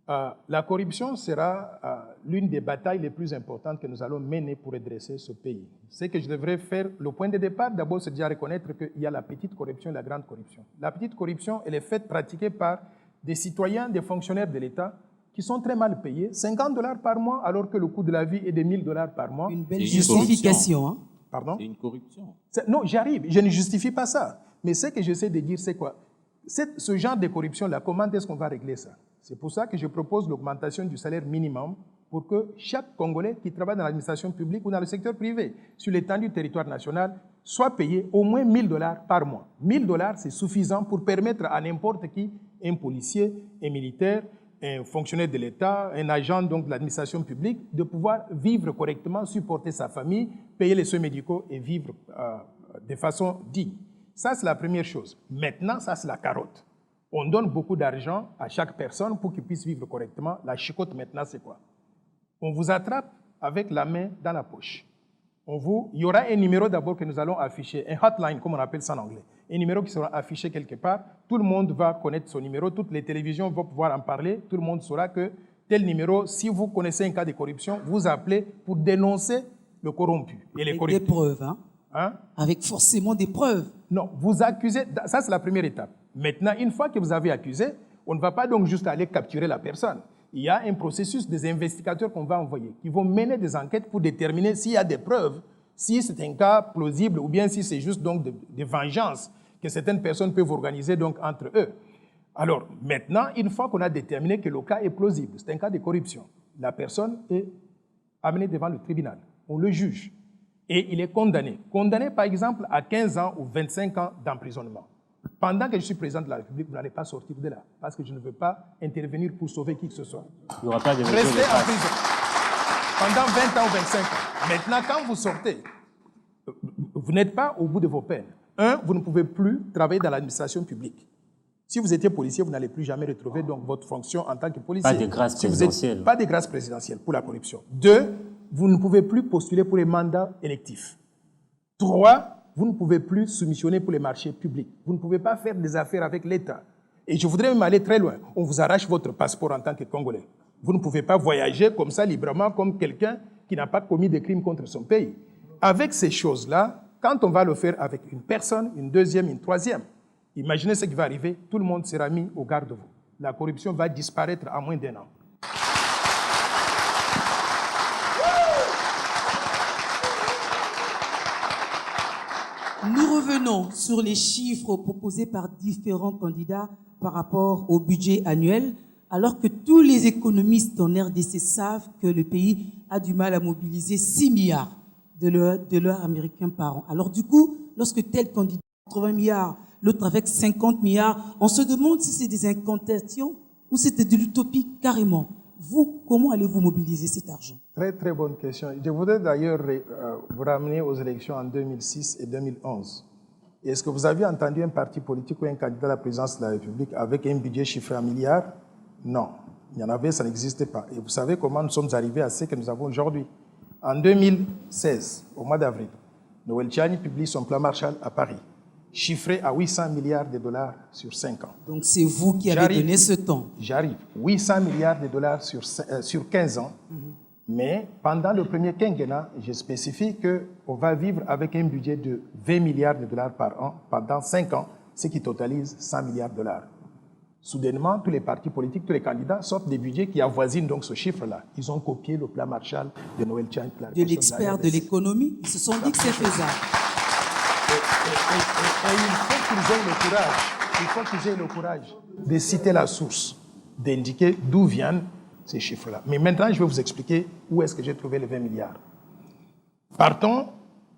Speaker 4: La corruption sera l'une des batailles les plus importantes que nous allons mener pour redresser ce pays. Ce que je devrais faire, le point de départ, d'abord, c'est déjà reconnaître qu'il y a la petite corruption et la grande corruption. La petite corruption, elle est faite, pratiquée par des citoyens, des fonctionnaires de l'État qui sont très mal payés, 50 $ par mois, alors que le coût de la vie est de 1000 $ par mois.
Speaker 3: Une belle justification. Hein?
Speaker 4: Pardon?
Speaker 2: C'est une corruption.
Speaker 4: Non, j'arrive, je ne justifie pas ça. Mais ce que j'essaie de dire, c'est quoi? Ce genre de corruption-là, comment est-ce qu'on va régler ça? C'est pour ça que je propose l'augmentation du salaire minimum pour que chaque Congolais qui travaille dans l'administration publique ou dans le secteur privé, sur l'étendue du territoire national, soit payé au moins 1000 $ par mois. 1000 $, c'est suffisant pour permettre à n'importe qui, un policier, un militaire, un fonctionnaire de l'État, un agent donc de l'administration publique, de pouvoir vivre correctement, supporter sa famille, payer les soins médicaux et vivre de façon digne. Ça, c'est la première chose. Maintenant, ça, c'est la carotte. On donne beaucoup d'argent à chaque personne pour qu'il puisse vivre correctement. La chicotte, maintenant, c'est quoi? On vous attrape avec la main dans la poche. Il y aura un numéro d'abord que nous allons afficher, un hotline, comme on appelle ça en anglais. Un numéro qui sera affiché quelque part. Tout le monde va connaître son numéro. Toutes les télévisions vont pouvoir en parler. Tout le monde saura que tel numéro, si vous connaissez un cas de corruption, vous appelez pour dénoncer le corrompu et les corrupts.
Speaker 3: Avec des preuves, hein?
Speaker 4: Hein?
Speaker 3: Avec forcément des preuves.
Speaker 4: Non, vous accusez, ça c'est la première étape. Maintenant, une fois que vous avez accusé, on ne va pas donc juste aller capturer la personne. Il y a un processus des investigateurs qu'on va envoyer, qui vont mener des enquêtes pour déterminer s'il y a des preuves, si c'est un cas plausible ou bien si c'est juste donc des vengeances que certaines personnes peuvent organiser donc entre eux. Alors maintenant, une fois qu'on a déterminé que le cas est plausible, c'est un cas de corruption, la personne est amenée devant le tribunal, on le juge et il est condamné. Condamné par exemple à 15 ans ou 25 ans d'emprisonnement. Pendant que je suis président de la République, vous n'allez pas sortir de là, parce que je ne veux pas intervenir pour sauver qui que ce soit.
Speaker 1: Il n'y aura pas de mesures
Speaker 4: Restez
Speaker 1: de
Speaker 4: en prison pendant 20 ans ou 25 ans. Maintenant, quand vous sortez, vous n'êtes pas au bout de vos peines. Vous ne pouvez plus travailler dans l'administration publique. Si vous étiez policier, vous n'allez plus jamais retrouver donc, votre fonction en tant que policier.
Speaker 1: Pas de grâce présidentielle.
Speaker 4: Pas de grâce présidentielle pour la corruption. 2, vous ne pouvez plus postuler pour les mandats électifs. 3, vous ne pouvez plus soumissionner pour les marchés publics. Vous ne pouvez pas faire des affaires avec l'État. Et je voudrais même aller très loin. On vous arrache votre passeport en tant que Congolais. Vous ne pouvez pas voyager comme ça librement comme quelqu'un qui n'a pas commis de crimes contre son pays. Avec ces choses-là, quand on va le faire avec une personne, une deuxième, une troisième, imaginez ce qui va arriver, tout le monde sera mis au garde-à-vous. La corruption va disparaître en moins d'1 an.
Speaker 3: Nous revenons sur les chiffres proposés par différents candidats par rapport au budget annuel, alors que tous les économistes en RDC savent que le pays a du mal à mobiliser 6 milliards de dollars américains par an. Alors du coup, lorsque tel candidat a 80 milliards, l'autre avec 50 milliards, on se demande si c'est des incantations ou c'était de l'utopie carrément. Vous, comment allez-vous mobiliser cet argent?
Speaker 4: Très, très bonne question. Je voudrais d'ailleurs vous ramener aux élections en 2006 et 2011. Est-ce que vous avez entendu un parti politique ou un candidat à la présidence de la République avec un budget chiffré en milliards? Non. Il y en avait, ça n'existait pas. Et vous savez comment nous sommes arrivés à ce que nous avons aujourd'hui. En 2016, au mois d'avril, Noël Tchani publie son plan Marshall à Paris, chiffré à 800 milliards de dollars sur 5 ans.
Speaker 3: Donc c'est vous qui avez donné ce temps.
Speaker 4: J'arrive. 800 milliards de dollars sur 15 ans. Mais pendant le premier quinquennat, je spécifie qu'on va vivre avec un budget de 20 milliards de dollars par an pendant 5 ans, ce qui totalise 100 milliards de dollars. Soudainement, tous les partis politiques, tous les candidats sortent des budgets qui avoisinent donc ce chiffre-là. Ils ont copié le plan Marshall de Noël Tchani.
Speaker 3: De l'expert de l'économie, ils se sont dit que c'est faisable.
Speaker 4: Et il faut qu'ils aient le courage de citer la source, d'indiquer d'où viennent ces chiffres-là. Mais maintenant, je vais vous expliquer où est-ce que j'ai trouvé les 20 milliards. Partons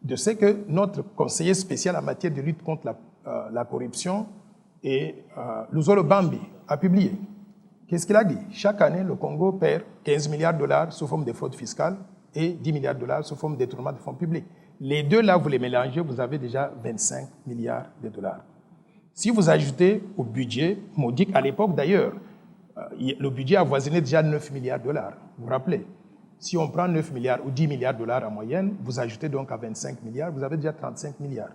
Speaker 4: de ce que notre conseiller spécial en matière de lutte contre la corruption, Luzolo Bambi, a publié. Qu'est-ce qu'il a dit? Chaque année, le Congo perd 15 milliards de dollars sous forme de fraude fiscale et 10 milliards de dollars sous forme de détournement de fonds publics. Les deux là, vous les mélangez, vous avez déjà 25 milliards de dollars. Si vous ajoutez au budget modique, à l'époque d'ailleurs, le budget avoisinait déjà 9 milliards de dollars. Vous vous rappelez? Si on prend 9 milliards ou 10 milliards de dollars en moyenne, vous ajoutez donc à 25 milliards, vous avez déjà 35 milliards.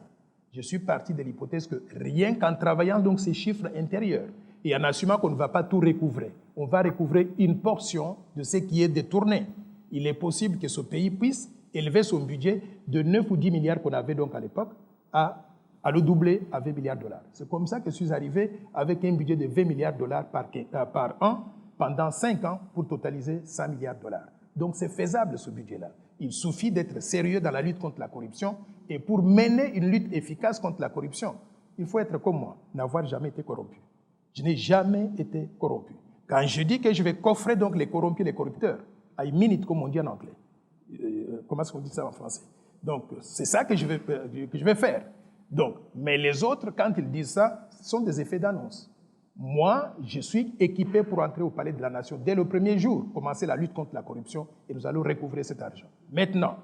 Speaker 4: Je suis parti de l'hypothèse que rien qu'en travaillant donc ces chiffres intérieurs et en assumant qu'on ne va pas tout recouvrer, on va recouvrer une portion de ce qui est détourné. Il est possible que ce pays puisse élever son budget de 9 ou 10 milliards qu'on avait donc à l'époque à le doubler à 20 milliards de dollars. C'est comme ça que je suis arrivé avec un budget de 20 milliards de dollars par an pendant 5 ans pour totaliser 100 milliards de dollars. Donc c'est faisable ce budget-là. Il suffit d'être sérieux dans la lutte contre la corruption et pour mener une lutte efficace contre la corruption, il faut être comme moi, n'avoir jamais été corrompu. Je n'ai jamais été corrompu. Quand je dis que je vais coffrer donc les corrompus et les corrupteurs, I mean it comme on dit en anglais. Comment est-ce qu'on dit ça en français? Donc c'est ça que je vais faire. Donc, mais les autres, quand ils disent ça, ce sont des effets d'annonce. Moi, je suis équipé pour entrer au palais de la nation dès le premier jour, commencer la lutte contre la corruption et nous allons recouvrer cet argent. Maintenant,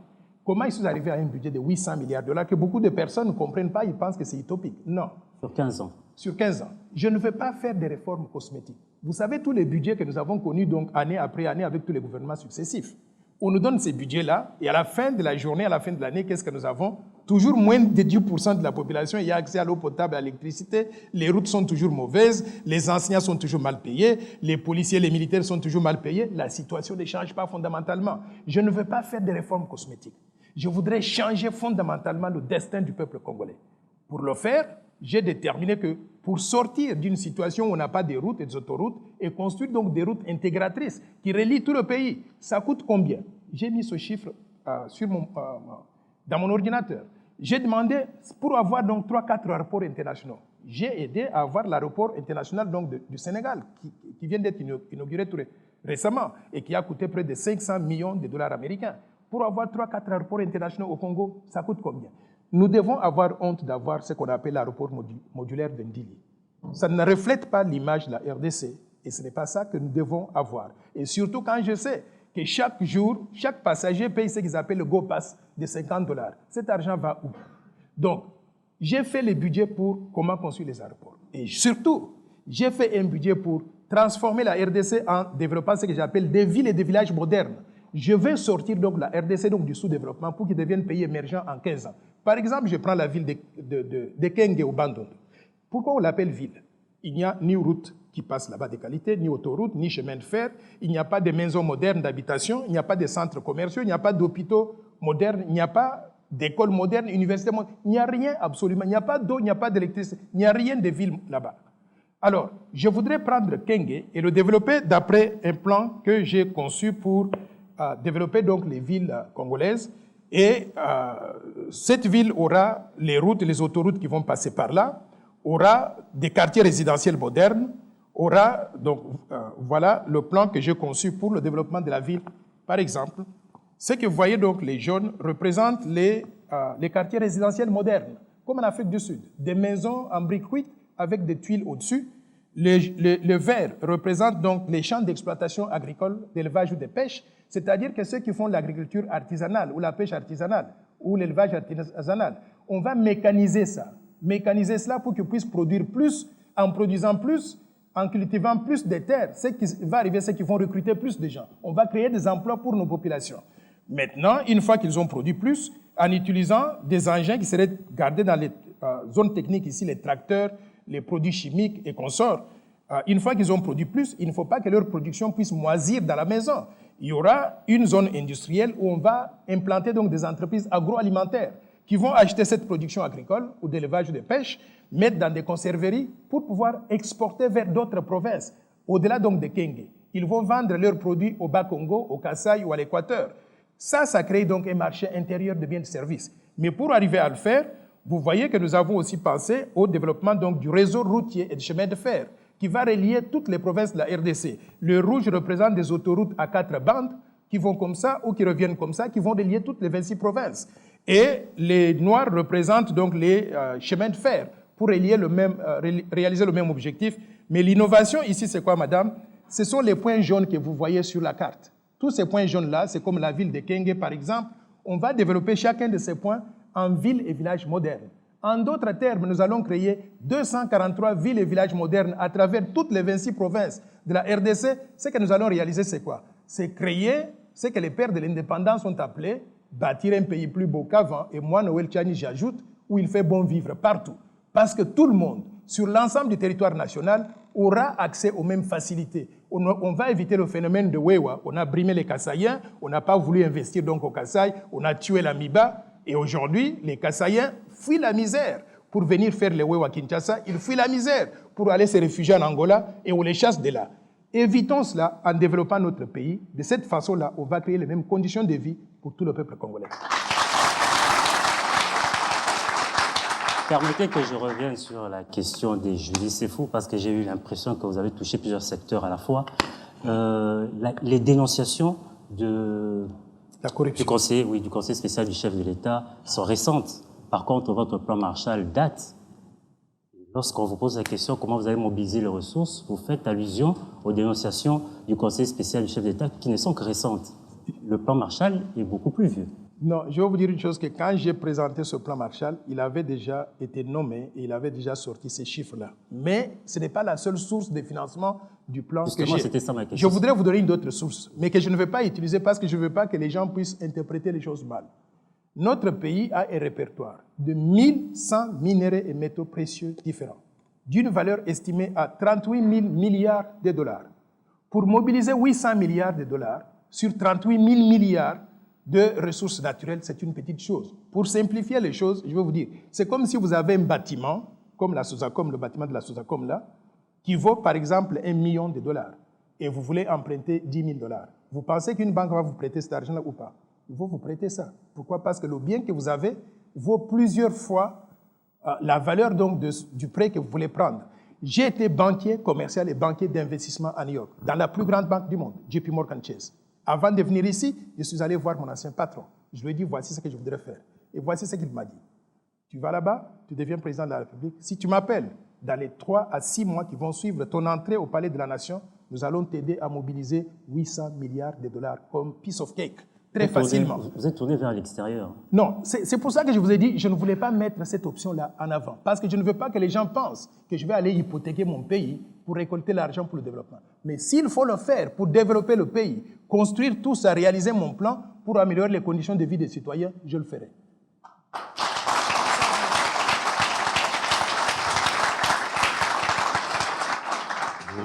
Speaker 4: comment ils sont arrivés à un budget de 800 milliards de dollars que beaucoup de personnes ne comprennent pas, ils pensent que c'est utopique. Non.
Speaker 1: Sur 15 ans.
Speaker 4: Sur 15 ans. Je ne veux pas faire des réformes cosmétiques. Vous savez tous les budgets que nous avons connus donc année après année avec tous les gouvernements successifs. On nous donne ces budgets-là et à la fin de la journée, à la fin de l'année, qu'est-ce que nous avons? Toujours moins de 10% de la population y a accès à l'eau potable, à l'électricité, les routes sont toujours mauvaises, les enseignants sont toujours mal payés, les policiers, les militaires sont toujours mal payés. La situation ne change pas fondamentalement. Je ne veux pas faire des réformes cosmétiques. Je voudrais changer fondamentalement le destin du peuple congolais. Pour le faire, j'ai déterminé que pour sortir d'une situation où on n'a pas de routes et des autoroutes et construire donc des routes intégratrices qui relient tout le pays, ça coûte combien? J'ai mis ce chiffre dans mon ordinateur. J'ai demandé pour avoir donc 3-4 aéroports internationaux. J'ai aidé à avoir l'aéroport international donc du Sénégal qui vient d'être inauguré tout récemment et qui a coûté près de 500 millions de dollars américains. Pour avoir 3-4 aéroports internationaux au Congo, ça coûte combien? Nous devons avoir honte d'avoir ce qu'on appelle l'aéroport modulaire de Ndili. Ça ne reflète pas l'image de la RDC et ce n'est pas ça que nous devons avoir. Et surtout quand je sais que chaque jour, chaque passager paye ce qu'ils appellent le Go Pass de $50. Cet argent va où? Donc, j'ai fait le budget pour comment construire les aéroports. Et surtout, j'ai fait un budget pour transformer la RDC en développant ce que j'appelle des villes et des villages modernes. Je vais sortir donc la RDC donc, du sous-développement pour qu'ils deviennent pays émergents en 15 ans. Par exemple, je prends la ville de Kenge au Bandung. Pourquoi on l'appelle ville? Il n'y a ni route qui passe là-bas de qualité, ni autoroute, ni chemin de fer. Il n'y a pas de maisons modernes d'habitation, il n'y a pas de centres commerciaux, il n'y a pas d'hôpitaux modernes, il n'y a pas d'écoles modernes, universités modernes. Il n'y a rien absolument. Il n'y a pas d'eau, il n'y a pas d'électricité, il n'y a rien de ville là-bas. Alors, je voudrais prendre Kenge et le développer d'après un plan que j'ai conçu pour développer donc les villes congolaises. Et cette ville aura les routes et les autoroutes qui vont passer par là, aura des quartiers résidentiels modernes, aura, donc voilà le plan que j'ai conçu pour le développement de la ville. Par exemple, ce que vous voyez donc, les jaunes, représentent les quartiers résidentiels modernes, comme en Afrique du Sud. Des maisons en briques cuites avec des tuiles au-dessus. Le vert représente donc les champs d'exploitation agricole, d'élevage ou de pêche, c'est-à-dire que ceux qui font l'agriculture artisanale ou la pêche artisanale ou l'élevage artisanal. On va mécaniser ça. Mécaniser cela pour qu'ils puissent produire plus, en produisant plus, en cultivant plus de terres. Ce qui va arriver, c'est qu'ils vont recruter plus de gens. On va créer des emplois pour nos populations. Maintenant, une fois qu'ils ont produit plus, en utilisant des engins qui seraient gardés dans les zones techniques ici, les tracteurs, les produits chimiques et consorts, une fois qu'ils ont produit plus, il ne faut pas que leur production puisse moisir dans la maison. Il y aura une zone industrielle où on va implanter donc des entreprises agroalimentaires qui vont acheter cette production agricole ou d'élevage ou de pêche, mettre dans des conserveries pour pouvoir exporter vers d'autres provinces, au-delà donc de Kenge. Ils vont vendre leurs produits au Bas-Congo, au Kasaï ou à l'Équateur. Ça crée donc un marché intérieur de biens et de services. Mais pour arriver à le faire, vous voyez que nous avons aussi pensé au développement donc du réseau routier et de chemin de fer qui va relier toutes les provinces de la RDC. Le rouge représente des autoroutes à 4 bandes qui vont comme ça ou qui reviennent comme ça, qui vont relier toutes les 26 provinces. Et les noirs représentent donc les chemins de fer pour réaliser le même objectif. Mais l'innovation ici, c'est quoi, madame? Ce sont les points jaunes que vous voyez sur la carte. Tous ces points jaunes-là, c'est comme la ville de Kenge, par exemple. On va développer chacun de ces points en villes et villages modernes. En d'autres termes, nous allons créer 243 villes et villages modernes à travers toutes les 26 provinces de la RDC. Ce que nous allons réaliser, c'est quoi? C'est créer ce que les pères de l'indépendance ont appelé bâtir un pays plus beau qu'avant. Et moi, Noël Tchani, j'ajoute, où il fait bon vivre partout. Parce que tout le monde, sur l'ensemble du territoire national, aura accès aux mêmes facilités. On va éviter le phénomène de Wewa. On a brimé les Kassaïens, on n'a pas voulu investir donc au Kasaï, on a tué la Miba. Et aujourd'hui, les Kassaïens fuient la misère pour venir faire les Wewa Kinshasa. Ils fuient la misère pour aller se réfugier en Angola et on les chasse de là. Évitons cela en développant notre pays. De cette façon-là, on va créer les mêmes conditions de vie pour tout le peuple congolais.
Speaker 1: Permettez que je revienne sur la question des juristes. C'est fou parce que j'ai eu l'impression que vous avez touché plusieurs secteurs à la fois. Les dénonciations
Speaker 4: la corruption.
Speaker 1: du conseil spécial du chef de l'État sont récentes. Par contre, votre plan Marshall date. Lorsqu'on vous pose la question comment vous allez mobiliser les ressources, vous faites allusion aux dénonciations du conseil spécial du chef d'État qui ne sont que récentes. Le plan Marshall est beaucoup plus vieux.
Speaker 4: Non, je vais vous dire une chose, que quand j'ai présenté ce plan Marshall, il avait déjà été nommé et il avait déjà sorti ces chiffres-là. Mais ce n'est pas la seule source de financement du plan que j'ai.
Speaker 1: C'était ça ma question.
Speaker 4: Je voudrais vous donner une autre source, mais que je ne vais pas utiliser parce que je ne veux pas que les gens puissent interpréter les choses mal. Notre pays a un répertoire de 1100 minéraux et métaux précieux différents, d'une valeur estimée à 38 000 milliards de dollars. Pour mobiliser 800 milliards de dollars sur 38 000 milliards de ressources naturelles, c'est une petite chose. Pour simplifier les choses, je vais vous dire, c'est comme si vous avez un bâtiment, comme la Sosacom, le bâtiment de la Sosacom là, qui vaut par exemple 1 million de dollars, et vous voulez emprunter 10 000 dollars. Vous pensez qu'une banque va vous prêter cet argent-là ou pas? Il faut vous prêter ça. Pourquoi? Parce que le bien que vous avez vaut plusieurs fois la valeur donc du prêt que vous voulez prendre. J'ai été banquier commercial et banquier d'investissement à New York, dans la plus grande banque du monde, JP Morgan Chase. Avant de venir ici, je suis allé voir mon ancien patron. Je lui ai dit, voici ce que je voudrais faire. Et voici ce qu'il m'a dit. Tu vas là-bas, tu deviens président de la République. Si tu m'appelles dans les 3 à 6 mois qui vont suivre ton entrée au palais de la Nation, nous allons t'aider à mobiliser 800 milliards de dollars comme piece of cake, très facilement.
Speaker 1: Vous êtes tourné vers l'extérieur.
Speaker 4: Non, c'est pour ça que je vous ai dit, je ne voulais pas mettre cette option-là en avant, parce que je ne veux pas que les gens pensent que je vais aller hypothéquer mon pays pour récolter l'argent pour le développement. Mais s'il faut le faire pour développer le pays, construire tout ça, réaliser mon plan pour améliorer les conditions de vie des citoyens, je le ferai.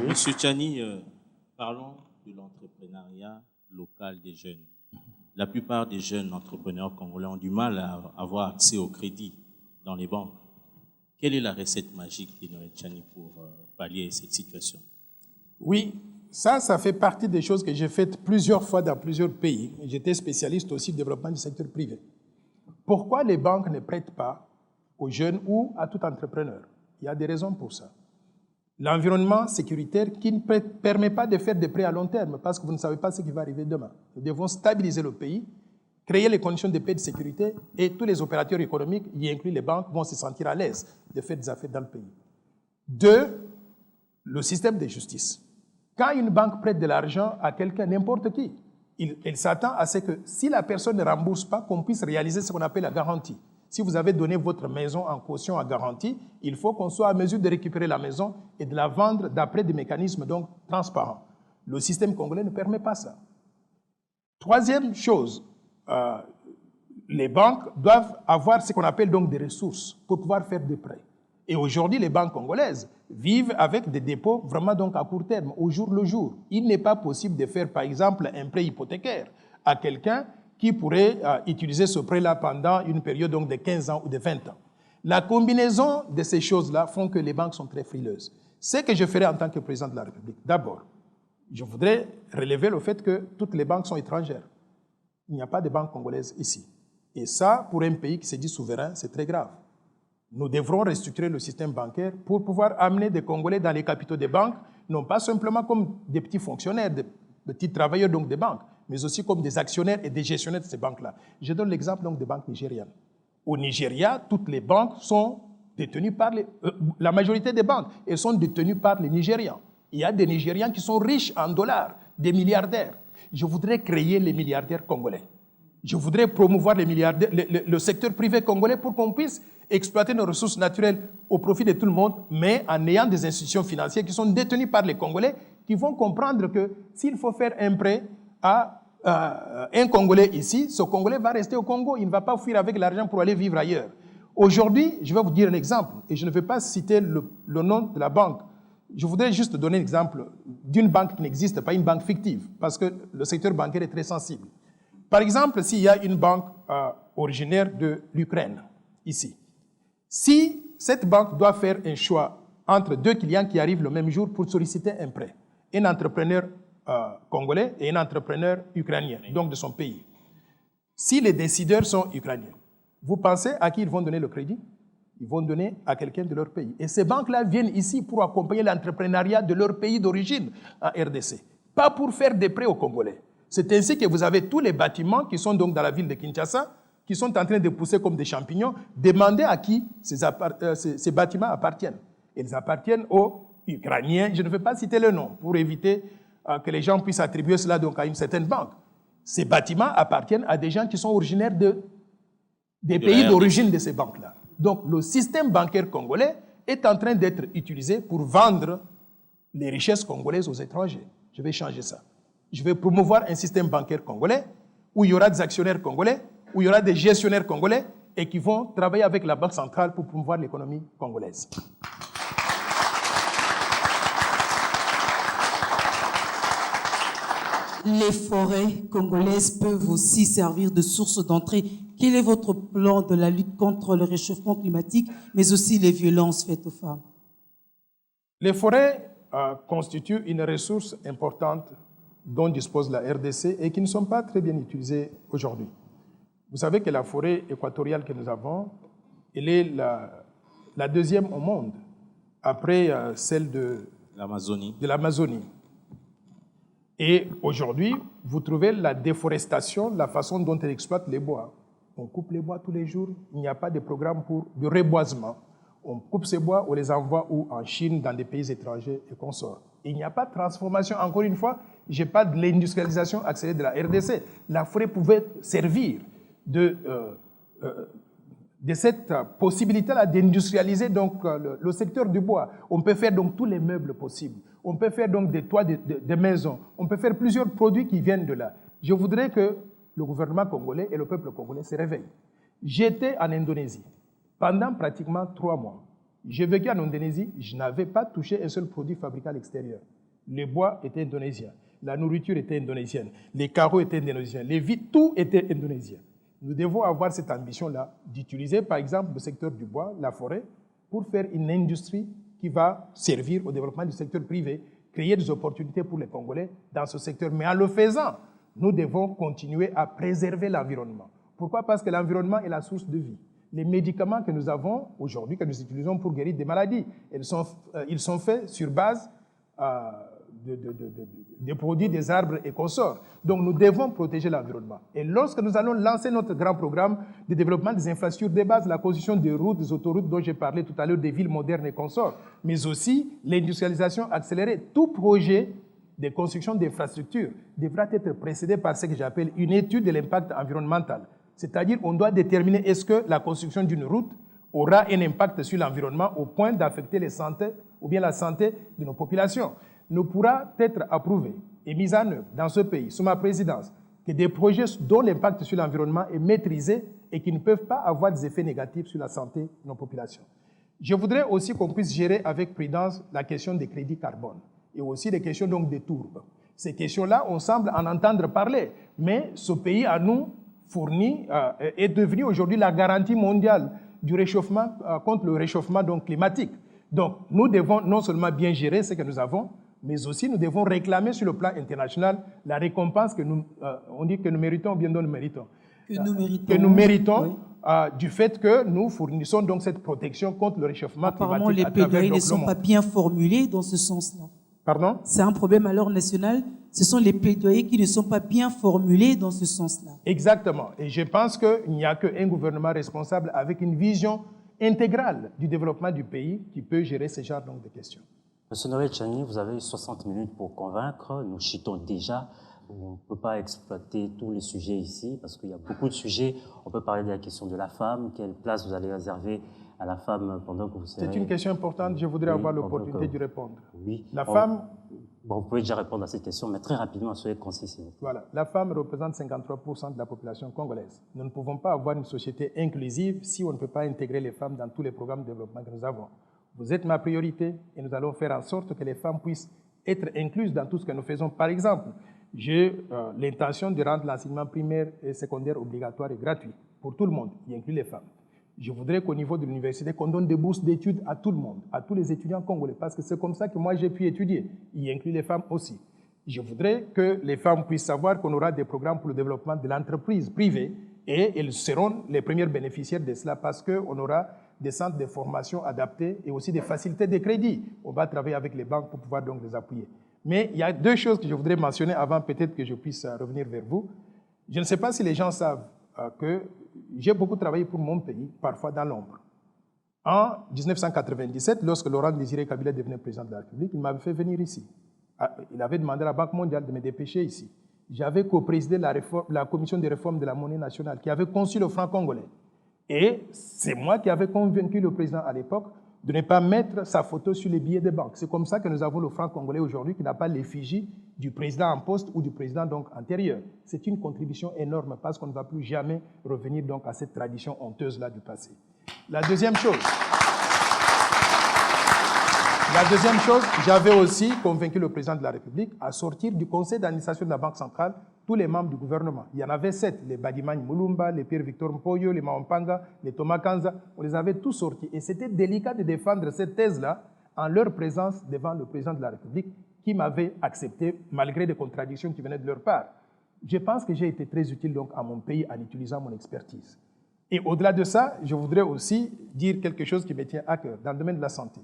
Speaker 2: Monsieur Tchani, parlons de l'entrepreneuriat local des jeunes. La plupart des jeunes entrepreneurs congolais ont du mal à avoir accès au crédit dans les banques. Quelle est la recette magique d'Inoël Tchani pour pallier cette situation?
Speaker 4: Oui, ça fait partie des choses que j'ai faites plusieurs fois dans plusieurs pays. J'étais spécialiste aussi du développement du secteur privé. Pourquoi les banques ne prêtent pas aux jeunes ou à tout entrepreneur? Il y a des raisons pour ça. L'environnement sécuritaire qui ne permet pas de faire des prêts à long terme parce que vous ne savez pas ce qui va arriver demain. Nous devons stabiliser le pays, créer les conditions de paix et de sécurité et tous les opérateurs économiques, y inclus les banques, vont se sentir à l'aise de faire des affaires dans le pays. 2, le système de justice. Quand une banque prête de l'argent à quelqu'un, n'importe qui, elle s'attend à ce que si la personne ne rembourse pas, qu'on puisse réaliser ce qu'on appelle la garantie. Si vous avez donné votre maison en caution à garantie, il faut qu'on soit à mesure de récupérer la maison et de la vendre d'après des mécanismes donc transparents. Le système congolais ne permet pas ça. Troisième chose, les banques doivent avoir ce qu'on appelle donc des ressources pour pouvoir faire des prêts. Et aujourd'hui, les banques congolaises vivent avec des dépôts vraiment donc à court terme, au jour le jour. Il n'est pas possible de faire, par exemple, un prêt hypothécaire à quelqu'un qui pourrait utiliser ce prêt-là pendant une période donc de 15 ans ou de 20 ans. La combinaison de ces choses-là font que les banques sont très frileuses. Ce que je ferai en tant que président de la République, d'abord, je voudrais relever le fait que toutes les banques sont étrangères. Il n'y a pas de banque congolaise ici. Et ça, pour un pays qui se dit souverain, c'est très grave. Nous devrons restructurer le système bancaire pour pouvoir amener des Congolais dans les capitaux des banques, non pas simplement comme des petits fonctionnaires, des petits travailleurs donc des banques, mais aussi comme des actionnaires et des gestionnaires de ces banques-là. Je donne l'exemple donc des banques nigérianes. Au Nigeria, toutes les banques sont détenues par la majorité des banques, elles sont détenues par les Nigérians. Il y a des Nigérians qui sont riches en dollars, des milliardaires. Je voudrais créer les milliardaires congolais. Je voudrais promouvoir les milliardaires, le secteur privé congolais pour qu'on puisse exploiter nos ressources naturelles au profit de tout le monde, mais en ayant des institutions financières qui sont détenues par les Congolais, qui vont comprendre que s'il faut faire un prêt à un Congolais ici, ce Congolais va rester au Congo, il ne va pas fuir avec l'argent pour aller vivre ailleurs. Aujourd'hui, je vais vous dire un exemple, et je ne vais pas citer le nom de la banque. Je voudrais juste donner un exemple d'une banque qui n'existe pas, une banque fictive, parce que le secteur bancaire est très sensible. Par exemple, s'il y a une banque originaire de l'Ukraine, ici, si cette banque doit faire un choix entre deux clients qui arrivent le même jour pour solliciter un prêt, un entrepreneur congolais et un entrepreneur ukrainien, donc de son pays, si les décideurs sont ukrainiens, vous pensez à qui ils vont donner le crédit? Ils vont donner à quelqu'un de leur pays. Et ces banques-là viennent ici pour accompagner l'entrepreneuriat de leur pays d'origine en RDC, pas pour faire des prêts aux Congolais. C'est ainsi que vous avez tous les bâtiments qui sont donc dans la ville de Kinshasa, qui sont en train de pousser comme des champignons. Demandez à qui ces bâtiments appartiennent. Ils appartiennent aux Ukrainiens. Je ne vais pas citer le nom pour éviter que les gens puissent attribuer cela donc à une certaine banque. Ces bâtiments appartiennent à des gens qui sont originaires des pays d'origine de ces banques-là. Donc le système bancaire congolais est en train d'être utilisé pour vendre les richesses congolaises aux étrangers. Je vais changer ça. Je vais promouvoir un système bancaire congolais où il y aura des actionnaires congolais, où il y aura des gestionnaires congolais et qui vont travailler avec la Banque centrale pour promouvoir l'économie congolaise.
Speaker 3: Les forêts congolaises peuvent aussi servir de source d'entrée. Quel est votre plan de la lutte contre le réchauffement climatique, mais aussi les violences faites aux femmes?
Speaker 4: Les forêts constituent une ressource importante dont dispose la RDC et qui ne sont pas très bien utilisées aujourd'hui. Vous savez que la forêt équatoriale que nous avons, elle est la deuxième au monde, après celle de l'Amazonie. Et aujourd'hui, vous trouvez la déforestation, la façon dont elle exploite les bois. On coupe les bois tous les jours, il n'y a pas de programme de reboisement. on coupe ces bois, on les envoie ou en Chine, dans des pays étrangers et consorts. Il n'y a pas de transformation. Encore une fois, je n'ai pas de l'industrialisation accélérée de la RDC. La forêt pouvait servir de cette possibilité-là d'industrialiser donc le secteur du bois. On peut faire donc tous les meubles possibles. On peut faire donc des toits de maisons. On peut faire plusieurs produits qui viennent de là. Je voudrais que le gouvernement congolais et le peuple congolais se réveillent. J'étais en Indonésie pendant pratiquement 3 mois. J'ai vécu en Indonésie, je n'avais pas touché un seul produit fabriqué à l'extérieur. Le bois était indonésien, la nourriture était indonésienne, les carreaux étaient indonésiens, les vitres, tout était indonésien. Nous devons avoir cette ambition-là d'utiliser par exemple le secteur du bois, la forêt, pour faire une industrie qui va servir au développement du secteur privé, créer des opportunités pour les Congolais dans ce secteur. Mais en le faisant, nous devons continuer à préserver l'environnement. Pourquoi? Parce que l'environnement est la source de vie. Les médicaments que nous avons aujourd'hui, que nous utilisons pour guérir des maladies, ils sont faits sur base des produits des arbres et consorts. Donc nous devons protéger l'environnement. Et lorsque nous allons lancer notre grand programme de développement des infrastructures de base, la construction des routes, des autoroutes dont j'ai parlé tout à l'heure, des villes modernes et consorts, mais aussi l'industrialisation accélérée, tout projet de construction d'infrastructures devra être précédé par ce que j'appelle une étude de l'impact environnemental. C'est-à-dire qu'on doit déterminer est-ce que la construction d'une route aura un impact sur l'environnement au point d'affecter la santé de nos populations. Ne pourra être approuvé et mis en œuvre dans ce pays, sous ma présidence, que des projets dont l'impact sur l'environnement est maîtrisé et qui ne peuvent pas avoir des effets négatifs sur la santé de nos populations. Je voudrais aussi qu'on puisse gérer avec prudence la question des crédits carbone et aussi les questions donc des tourbes. Ces questions-là, on semble en entendre parler, mais ce pays à nous fourni est devenu aujourd'hui la garantie mondiale du réchauffement contre le réchauffement donc, climatique. Donc, nous devons non seulement bien gérer ce que nous avons, mais aussi nous devons réclamer sur le plan international la récompense que on dit que nous méritons ou bien nous méritons. Que nous méritons oui. Du fait que nous fournissons donc cette protection contre le réchauffement
Speaker 3: Apparemment,
Speaker 4: climatique.
Speaker 3: Apparemment, les plaidoyers ne sont pas bien formulés dans ce sens-là.
Speaker 4: Pardon?
Speaker 3: C'est un problème à l'ordre national. Ce sont les plaidoyers qui ne sont pas bien formulés dans ce sens-là.
Speaker 4: Exactement. Et je pense qu'il n'y a qu'un gouvernement responsable avec une vision intégrale du développement du pays qui peut gérer ce genre donc, de questions.
Speaker 1: Monsieur Noël Tchani, vous avez 60 minutes pour convaincre. Nous chutons déjà. On ne peut pas exploiter tous les sujets ici parce qu'il y a beaucoup de sujets. On peut parler de la question de la femme. Quelle place vous allez réserver à la femme pendant que vous serez...
Speaker 4: C'est une question importante. Je voudrais avoir l'opportunité d'y répondre.
Speaker 1: Oui.
Speaker 4: La femme...
Speaker 1: Bon, vous pouvez déjà répondre à cette question, mais très rapidement, soyez concis.
Speaker 4: Voilà. La femme représente 53% de la population congolaise. Nous ne pouvons pas avoir une société inclusive si on ne peut pas intégrer les femmes dans tous les programmes de développement que nous avons. Vous êtes ma priorité et nous allons faire en sorte que les femmes puissent être incluses dans tout ce que nous faisons. Par exemple, j'ai l'intention de rendre l'enseignement primaire et secondaire obligatoire et gratuit pour tout le monde, y inclut les femmes. Je voudrais qu'au niveau de l'université, qu'on donne des bourses d'études à tout le monde, à tous les étudiants congolais, parce que c'est comme ça que moi j'ai pu étudier, y inclut les femmes aussi. Je voudrais que les femmes puissent savoir qu'on aura des programmes pour le développement de l'entreprise privée et elles seront les premières bénéficiaires de cela parce qu'on aura des centres de formation adaptés et aussi des facilités de crédit. On va travailler avec les banques pour pouvoir donc les appuyer. Mais il y a 2 choses que je voudrais mentionner avant peut-être que je puisse revenir vers vous. Je ne sais pas si les gens savent que j'ai beaucoup travaillé pour mon pays, parfois dans l'ombre. En 1997, lorsque Laurent Désiré Kabila devenait président de la République, il m'avait fait venir ici. Il avait demandé à la Banque mondiale de me dépêcher ici. J'avais co-présidé la commission de réforme de la monnaie nationale qui avait conçu le franc congolais. Et c'est moi qui avais convaincu le président à l'époque de ne pas mettre sa photo sur les billets des banques. C'est comme ça que nous avons le franc congolais aujourd'hui qui n'a pas l'effigie du président en poste ou du président donc antérieur. C'est une contribution énorme parce qu'on ne va plus jamais revenir donc à cette tradition honteuse-là du passé. La deuxième chose, j'avais aussi convaincu le président de la République à sortir du conseil d'administration de la Banque centrale tous les membres du gouvernement. Il y en avait 7, les Badimani Moulumba, les Pierre-Victor Mpoyo, les Mawampanga, les Thomas Kanza, on les avait tous sortis. Et c'était délicat de défendre cette thèse-là en leur présence devant le président de la République qui m'avait accepté malgré des contradictions qui venaient de leur part. Je pense que j'ai été très utile donc à mon pays en utilisant mon expertise. Et au-delà de ça, je voudrais aussi dire quelque chose qui me tient à cœur dans le domaine de la santé.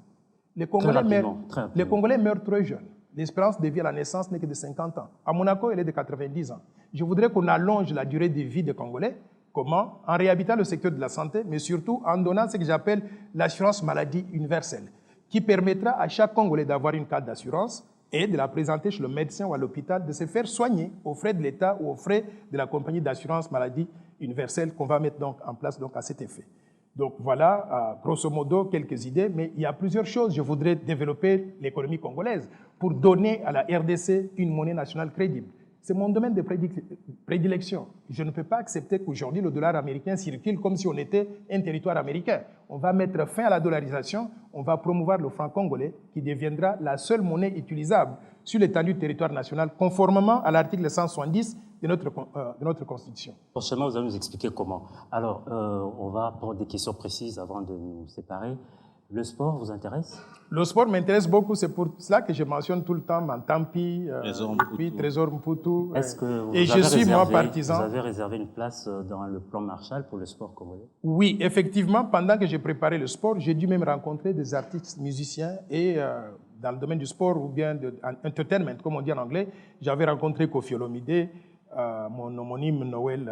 Speaker 4: Les Congolais meurent très jeunes. L'espérance de vie à la naissance n'est que de 50 ans. À Monaco, elle est de 90 ans. Je voudrais qu'on allonge la durée de vie des Congolais Comment? En réhabilitant le secteur de la santé, mais surtout en donnant ce que j'appelle l'assurance maladie universelle, qui permettra à chaque Congolais d'avoir une carte d'assurance et de la présenter chez le médecin ou à l'hôpital, de se faire soigner aux frais de l'État ou aux frais de la compagnie d'assurance maladie universelle qu'on va mettre donc en place donc à cet effet. Donc voilà, grosso modo, quelques idées, mais il y a plusieurs choses. Je voudrais développer l'économie congolaise pour donner à la RDC une monnaie nationale crédible. C'est mon domaine de prédilection. Je ne peux pas accepter qu'aujourd'hui le dollar américain circule comme si on était un territoire américain. On va mettre fin à la dollarisation, on va promouvoir le franc congolais qui deviendra la seule monnaie utilisable sur l'étendue du territoire national conformément à l'article 170 de notre Constitution.
Speaker 1: Prochainement, vous allez nous expliquer comment. Alors, on va prendre des questions précises avant de nous séparer. Le sport vous intéresse?
Speaker 4: Le sport m'intéresse beaucoup, c'est pour cela que je mentionne tout le temps Mantampi, Trésor Mputu.
Speaker 1: Est-ce que
Speaker 4: et je suis moi partisan.
Speaker 1: Vous avez réservé une place dans le plan Marshall pour le sport congolais?
Speaker 4: Oui, effectivement, pendant que j'ai préparé le sport, j'ai dû même rencontrer des artistes musiciens et dans le domaine du sport ou bien de entertainment, comme on dit en anglais, j'avais rencontré Koffi Olomide, mon homonyme Noël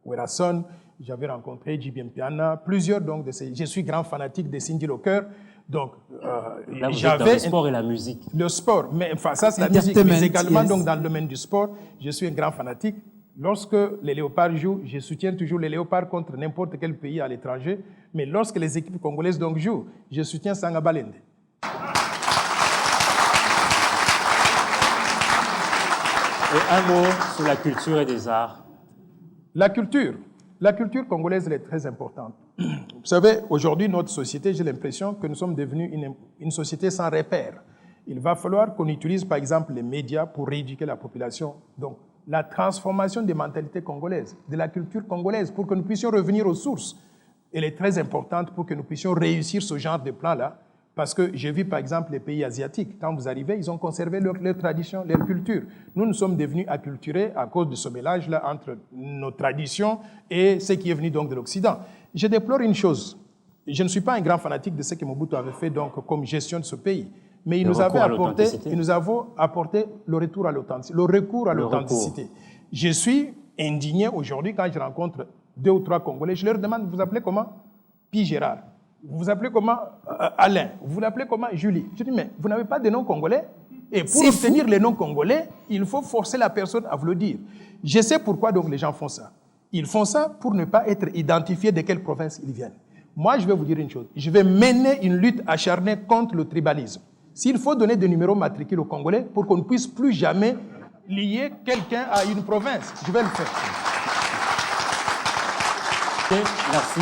Speaker 4: Werrason, j'avais rencontré Djiby Mpiana, plusieurs donc de ces. Je suis grand fanatique de Cindy Locker, donc
Speaker 1: là, vous êtes dans le sport et la musique.
Speaker 4: Le sport, mais enfin ça c'est la musique, mais également donc dans le domaine du sport, je suis un grand fanatique. Lorsque les Léopards jouent, je soutiens toujours les Léopards contre n'importe quel pays à l'étranger, mais lorsque les équipes congolaises donc jouent, je soutiens Sanga Balende.
Speaker 1: Et un mot sur la culture et des arts.
Speaker 4: La culture congolaise elle est très importante. Vous savez, aujourd'hui, notre société, j'ai l'impression que nous sommes devenus une société sans repères. Il va falloir qu'on utilise, par exemple, les médias pour rééduquer la population. Donc, la transformation des mentalités congolaises, de la culture congolaise, pour que nous puissions revenir aux sources, elle est très importante pour que nous puissions réussir ce genre de plan-là. Parce que j'ai vu, par exemple, les pays asiatiques, quand vous arrivez, ils ont conservé leur tradition, leur culture. Nous sommes devenus acculturés à cause de ce mélange-là entre nos traditions et ce qui est venu donc de l'Occident. Je déplore une chose. Je ne suis pas un grand fanatique de ce que Mobutu avait fait donc comme gestion de ce pays. Mais il nous avait apporté le retour à l'authenticité. Je suis indigné aujourd'hui quand je rencontre 2 ou 3 Congolais. Je leur demande, vous appelez comment? Pi Gérard. Vous vous appelez comment? Alain. Vous vous appelez comment? Julie. Je dis, mais vous n'avez pas de nom congolais? Et pour obtenir les noms congolais, il faut forcer la personne à vous le dire. Je sais pourquoi donc les gens font ça. Ils font ça pour ne pas être identifiés de quelle province ils viennent. Moi, je vais vous dire une chose. Je vais mener une lutte acharnée contre le tribalisme. S'il faut donner des numéros matricules aux Congolais pour qu'on ne puisse plus jamais lier quelqu'un à une province, je vais le faire.
Speaker 1: Okay, merci.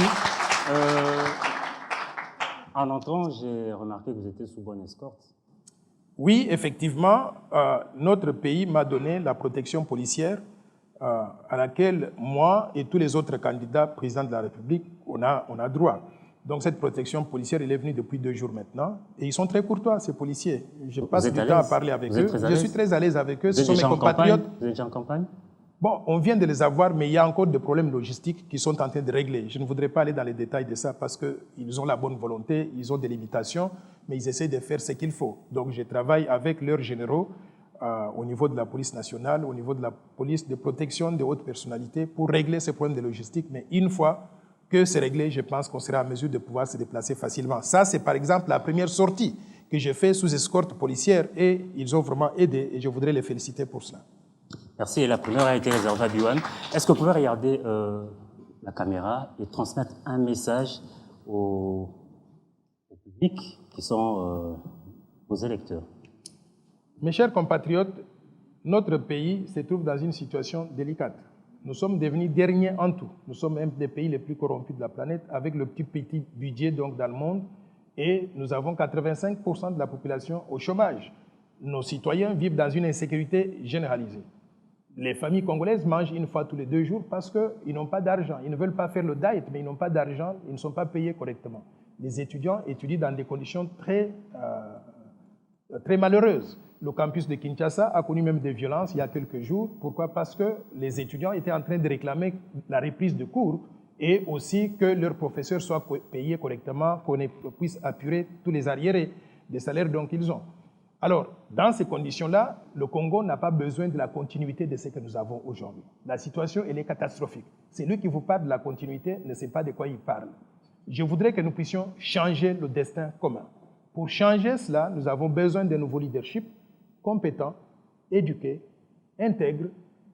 Speaker 1: En entrant, j'ai remarqué que vous étiez sous bonne escorte.
Speaker 4: Oui, effectivement, notre pays m'a donné la protection policière à laquelle moi et tous les autres candidats présidents de la République, on a droit. Donc cette protection policière, elle est venue depuis 2 jours maintenant. Et ils sont très courtois, ces policiers. Je passe du temps à parler avec eux. Je suis très à l'aise avec eux. Ce sont mes compatriotes.
Speaker 1: Vous êtes déjà en campagne?
Speaker 4: Bon, on vient de les avoir, mais il y a encore des problèmes logistiques qui sont en train de régler. Je ne voudrais pas aller dans les détails de ça parce qu'ils ont la bonne volonté, ils ont des limitations, mais ils essaient de faire ce qu'il faut. Donc je travaille avec leurs généraux au niveau de la police nationale, au niveau de la police de protection de hautes personnalités pour régler ces problèmes de logistique. Mais une fois que c'est réglé, je pense qu'on sera en mesure de pouvoir se déplacer facilement. Ça, c'est par exemple la première sortie que j'ai faite sous escorte policière et ils ont vraiment aidé et je voudrais les féliciter pour cela.
Speaker 1: Merci. Et la première a été réservée à Biwan. Est-ce que vous pouvez regarder la caméra et transmettre un message au public qui sont vos électeurs?
Speaker 4: Mes chers compatriotes, notre pays se trouve dans une situation délicate. Nous sommes devenus derniers en tout. Nous sommes un des pays les plus corrompus de la planète avec le petit budget donc dans le monde et nous avons 85% de la population au chômage. Nos citoyens vivent dans une insécurité généralisée. Les familles congolaises mangent une fois tous les 2 jours parce qu'ils n'ont pas d'argent. Ils ne veulent pas faire le diet, mais ils n'ont pas d'argent, ils ne sont pas payés correctement. Les étudiants étudient dans des conditions très malheureuses. Le campus de Kinshasa a connu même des violences il y a quelques jours. Pourquoi? Parce que les étudiants étaient en train de réclamer la reprise de cours et aussi que leurs professeurs soient payés correctement, qu'on puisse apurer tous les arriérés des salaires qu'ils ont. Alors, dans ces conditions-là, le Congo n'a pas besoin de la continuité de ce que nous avons aujourd'hui. La situation, elle est catastrophique. Celui qui vous parle de la continuité ne sait pas de quoi il parle. Je voudrais que nous puissions changer le destin commun. Pour changer cela, nous avons besoin de nouveaux leaderships compétents, éduqués, intègres,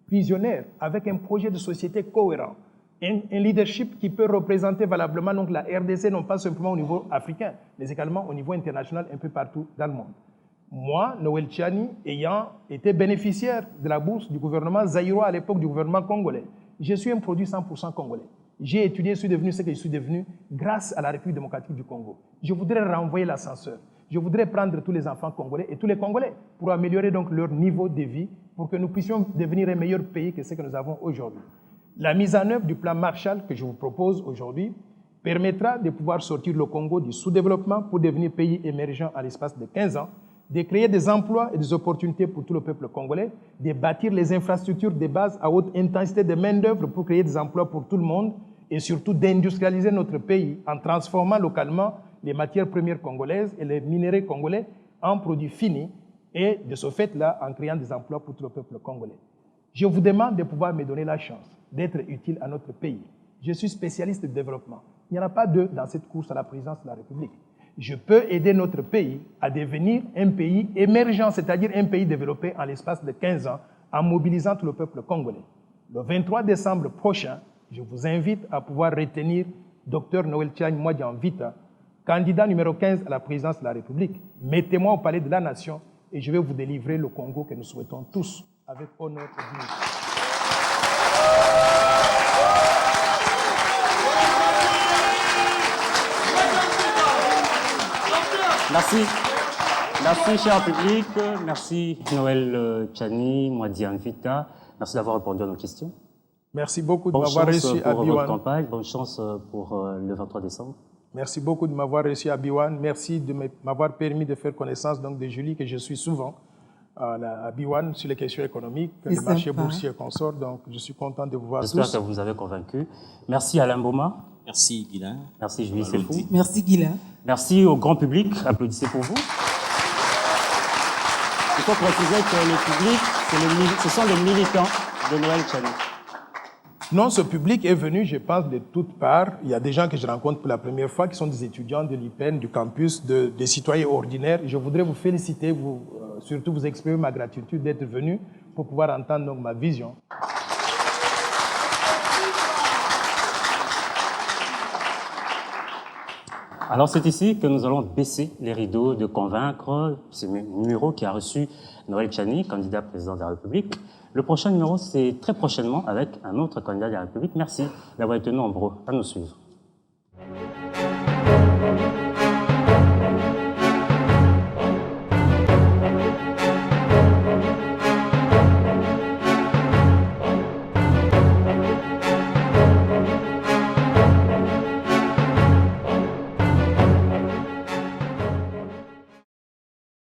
Speaker 4: visionnaires, avec un projet de société cohérent. Un leadership qui peut représenter valablement donc, la RDC, non pas simplement au niveau africain, mais également au niveau international, un peu partout dans le monde. Moi, Noël Tchani, ayant été bénéficiaire de la bourse du gouvernement zaïrois à l'époque du gouvernement congolais, je suis un produit 100% congolais. J'ai étudié, je suis devenu ce que je suis devenu grâce à la République démocratique du Congo. Je voudrais renvoyer l'ascenseur. Je voudrais prendre tous les enfants congolais et tous les Congolais pour améliorer donc leur niveau de vie, pour que nous puissions devenir un meilleur pays que ce que nous avons aujourd'hui. La mise en œuvre du plan Marshall que je vous propose aujourd'hui permettra de pouvoir sortir le Congo du sous-développement pour devenir pays émergent en l'espace de 15 ans, de créer des emplois et des opportunités pour tout le peuple congolais, de bâtir les infrastructures de base à haute intensité de main-d'œuvre pour créer des emplois pour tout le monde et surtout d'industrialiser notre pays en transformant localement les matières premières congolaises et les minéraux congolais en produits finis et de ce fait-là en créant des emplois pour tout le peuple congolais. Je vous demande de pouvoir me donner la chance d'être utile à notre pays. Je suis spécialiste de développement. Il n'y en a pas deux dans cette course à la présidence de la République. Je peux aider notre pays à devenir un pays émergent, c'est-à-dire un pays développé en l'espace de 15 ans, en mobilisant tout le peuple congolais. Le 23 décembre prochain, je vous invite à pouvoir retenir Dr Noël Tchani Mwadian Vita, candidat numéro 15 à la présidence de la République. Mettez-moi au palais de la Nation et je vais vous délivrer le Congo que nous souhaitons tous avec honneur et dignité.
Speaker 1: Merci. Merci, cher public. Merci, Noël Tchani Mwadian Vita. Merci d'avoir répondu à nos questions.
Speaker 4: Merci beaucoup de
Speaker 1: Bonne
Speaker 4: m'avoir
Speaker 1: chance
Speaker 4: reçu à
Speaker 1: pour
Speaker 4: Biwan.
Speaker 1: votre campagne. Bonne chance pour le 23 décembre.
Speaker 4: Merci beaucoup de m'avoir reçu à Biwan. Merci de m'avoir permis de faire connaissance donc, de Julie, que je suis souvent à Biwan sur les questions économiques, le marché boursier et consorts. Donc, je suis content de vous voir tous.
Speaker 1: J'espère que vous nous avez convaincus. Merci Alain Boma.
Speaker 2: Merci, Guilain.
Speaker 1: Merci Julie Sefou.
Speaker 3: Merci Guilain.
Speaker 1: Merci au grand public. Applaudissez pour vous. Il faut préciser que le public, ce sont les militants de Noël Tchani.
Speaker 4: Non, ce public est venu, je pense, de toutes parts. Il y a des gens que je rencontre pour la première fois qui sont des étudiants de l'IPEN, du campus, des citoyens ordinaires. Je voudrais vous féliciter, surtout vous exprimer ma gratitude d'être venu pour pouvoir entendre donc, ma vision.
Speaker 1: Alors c'est ici que nous allons baisser les rideaux de convaincre. C'est le numéro qui a reçu Noël Tchani, candidat président de la République. Le prochain numéro, c'est très prochainement avec un autre candidat de la République. Merci d'avoir été nombreux à nous suivre.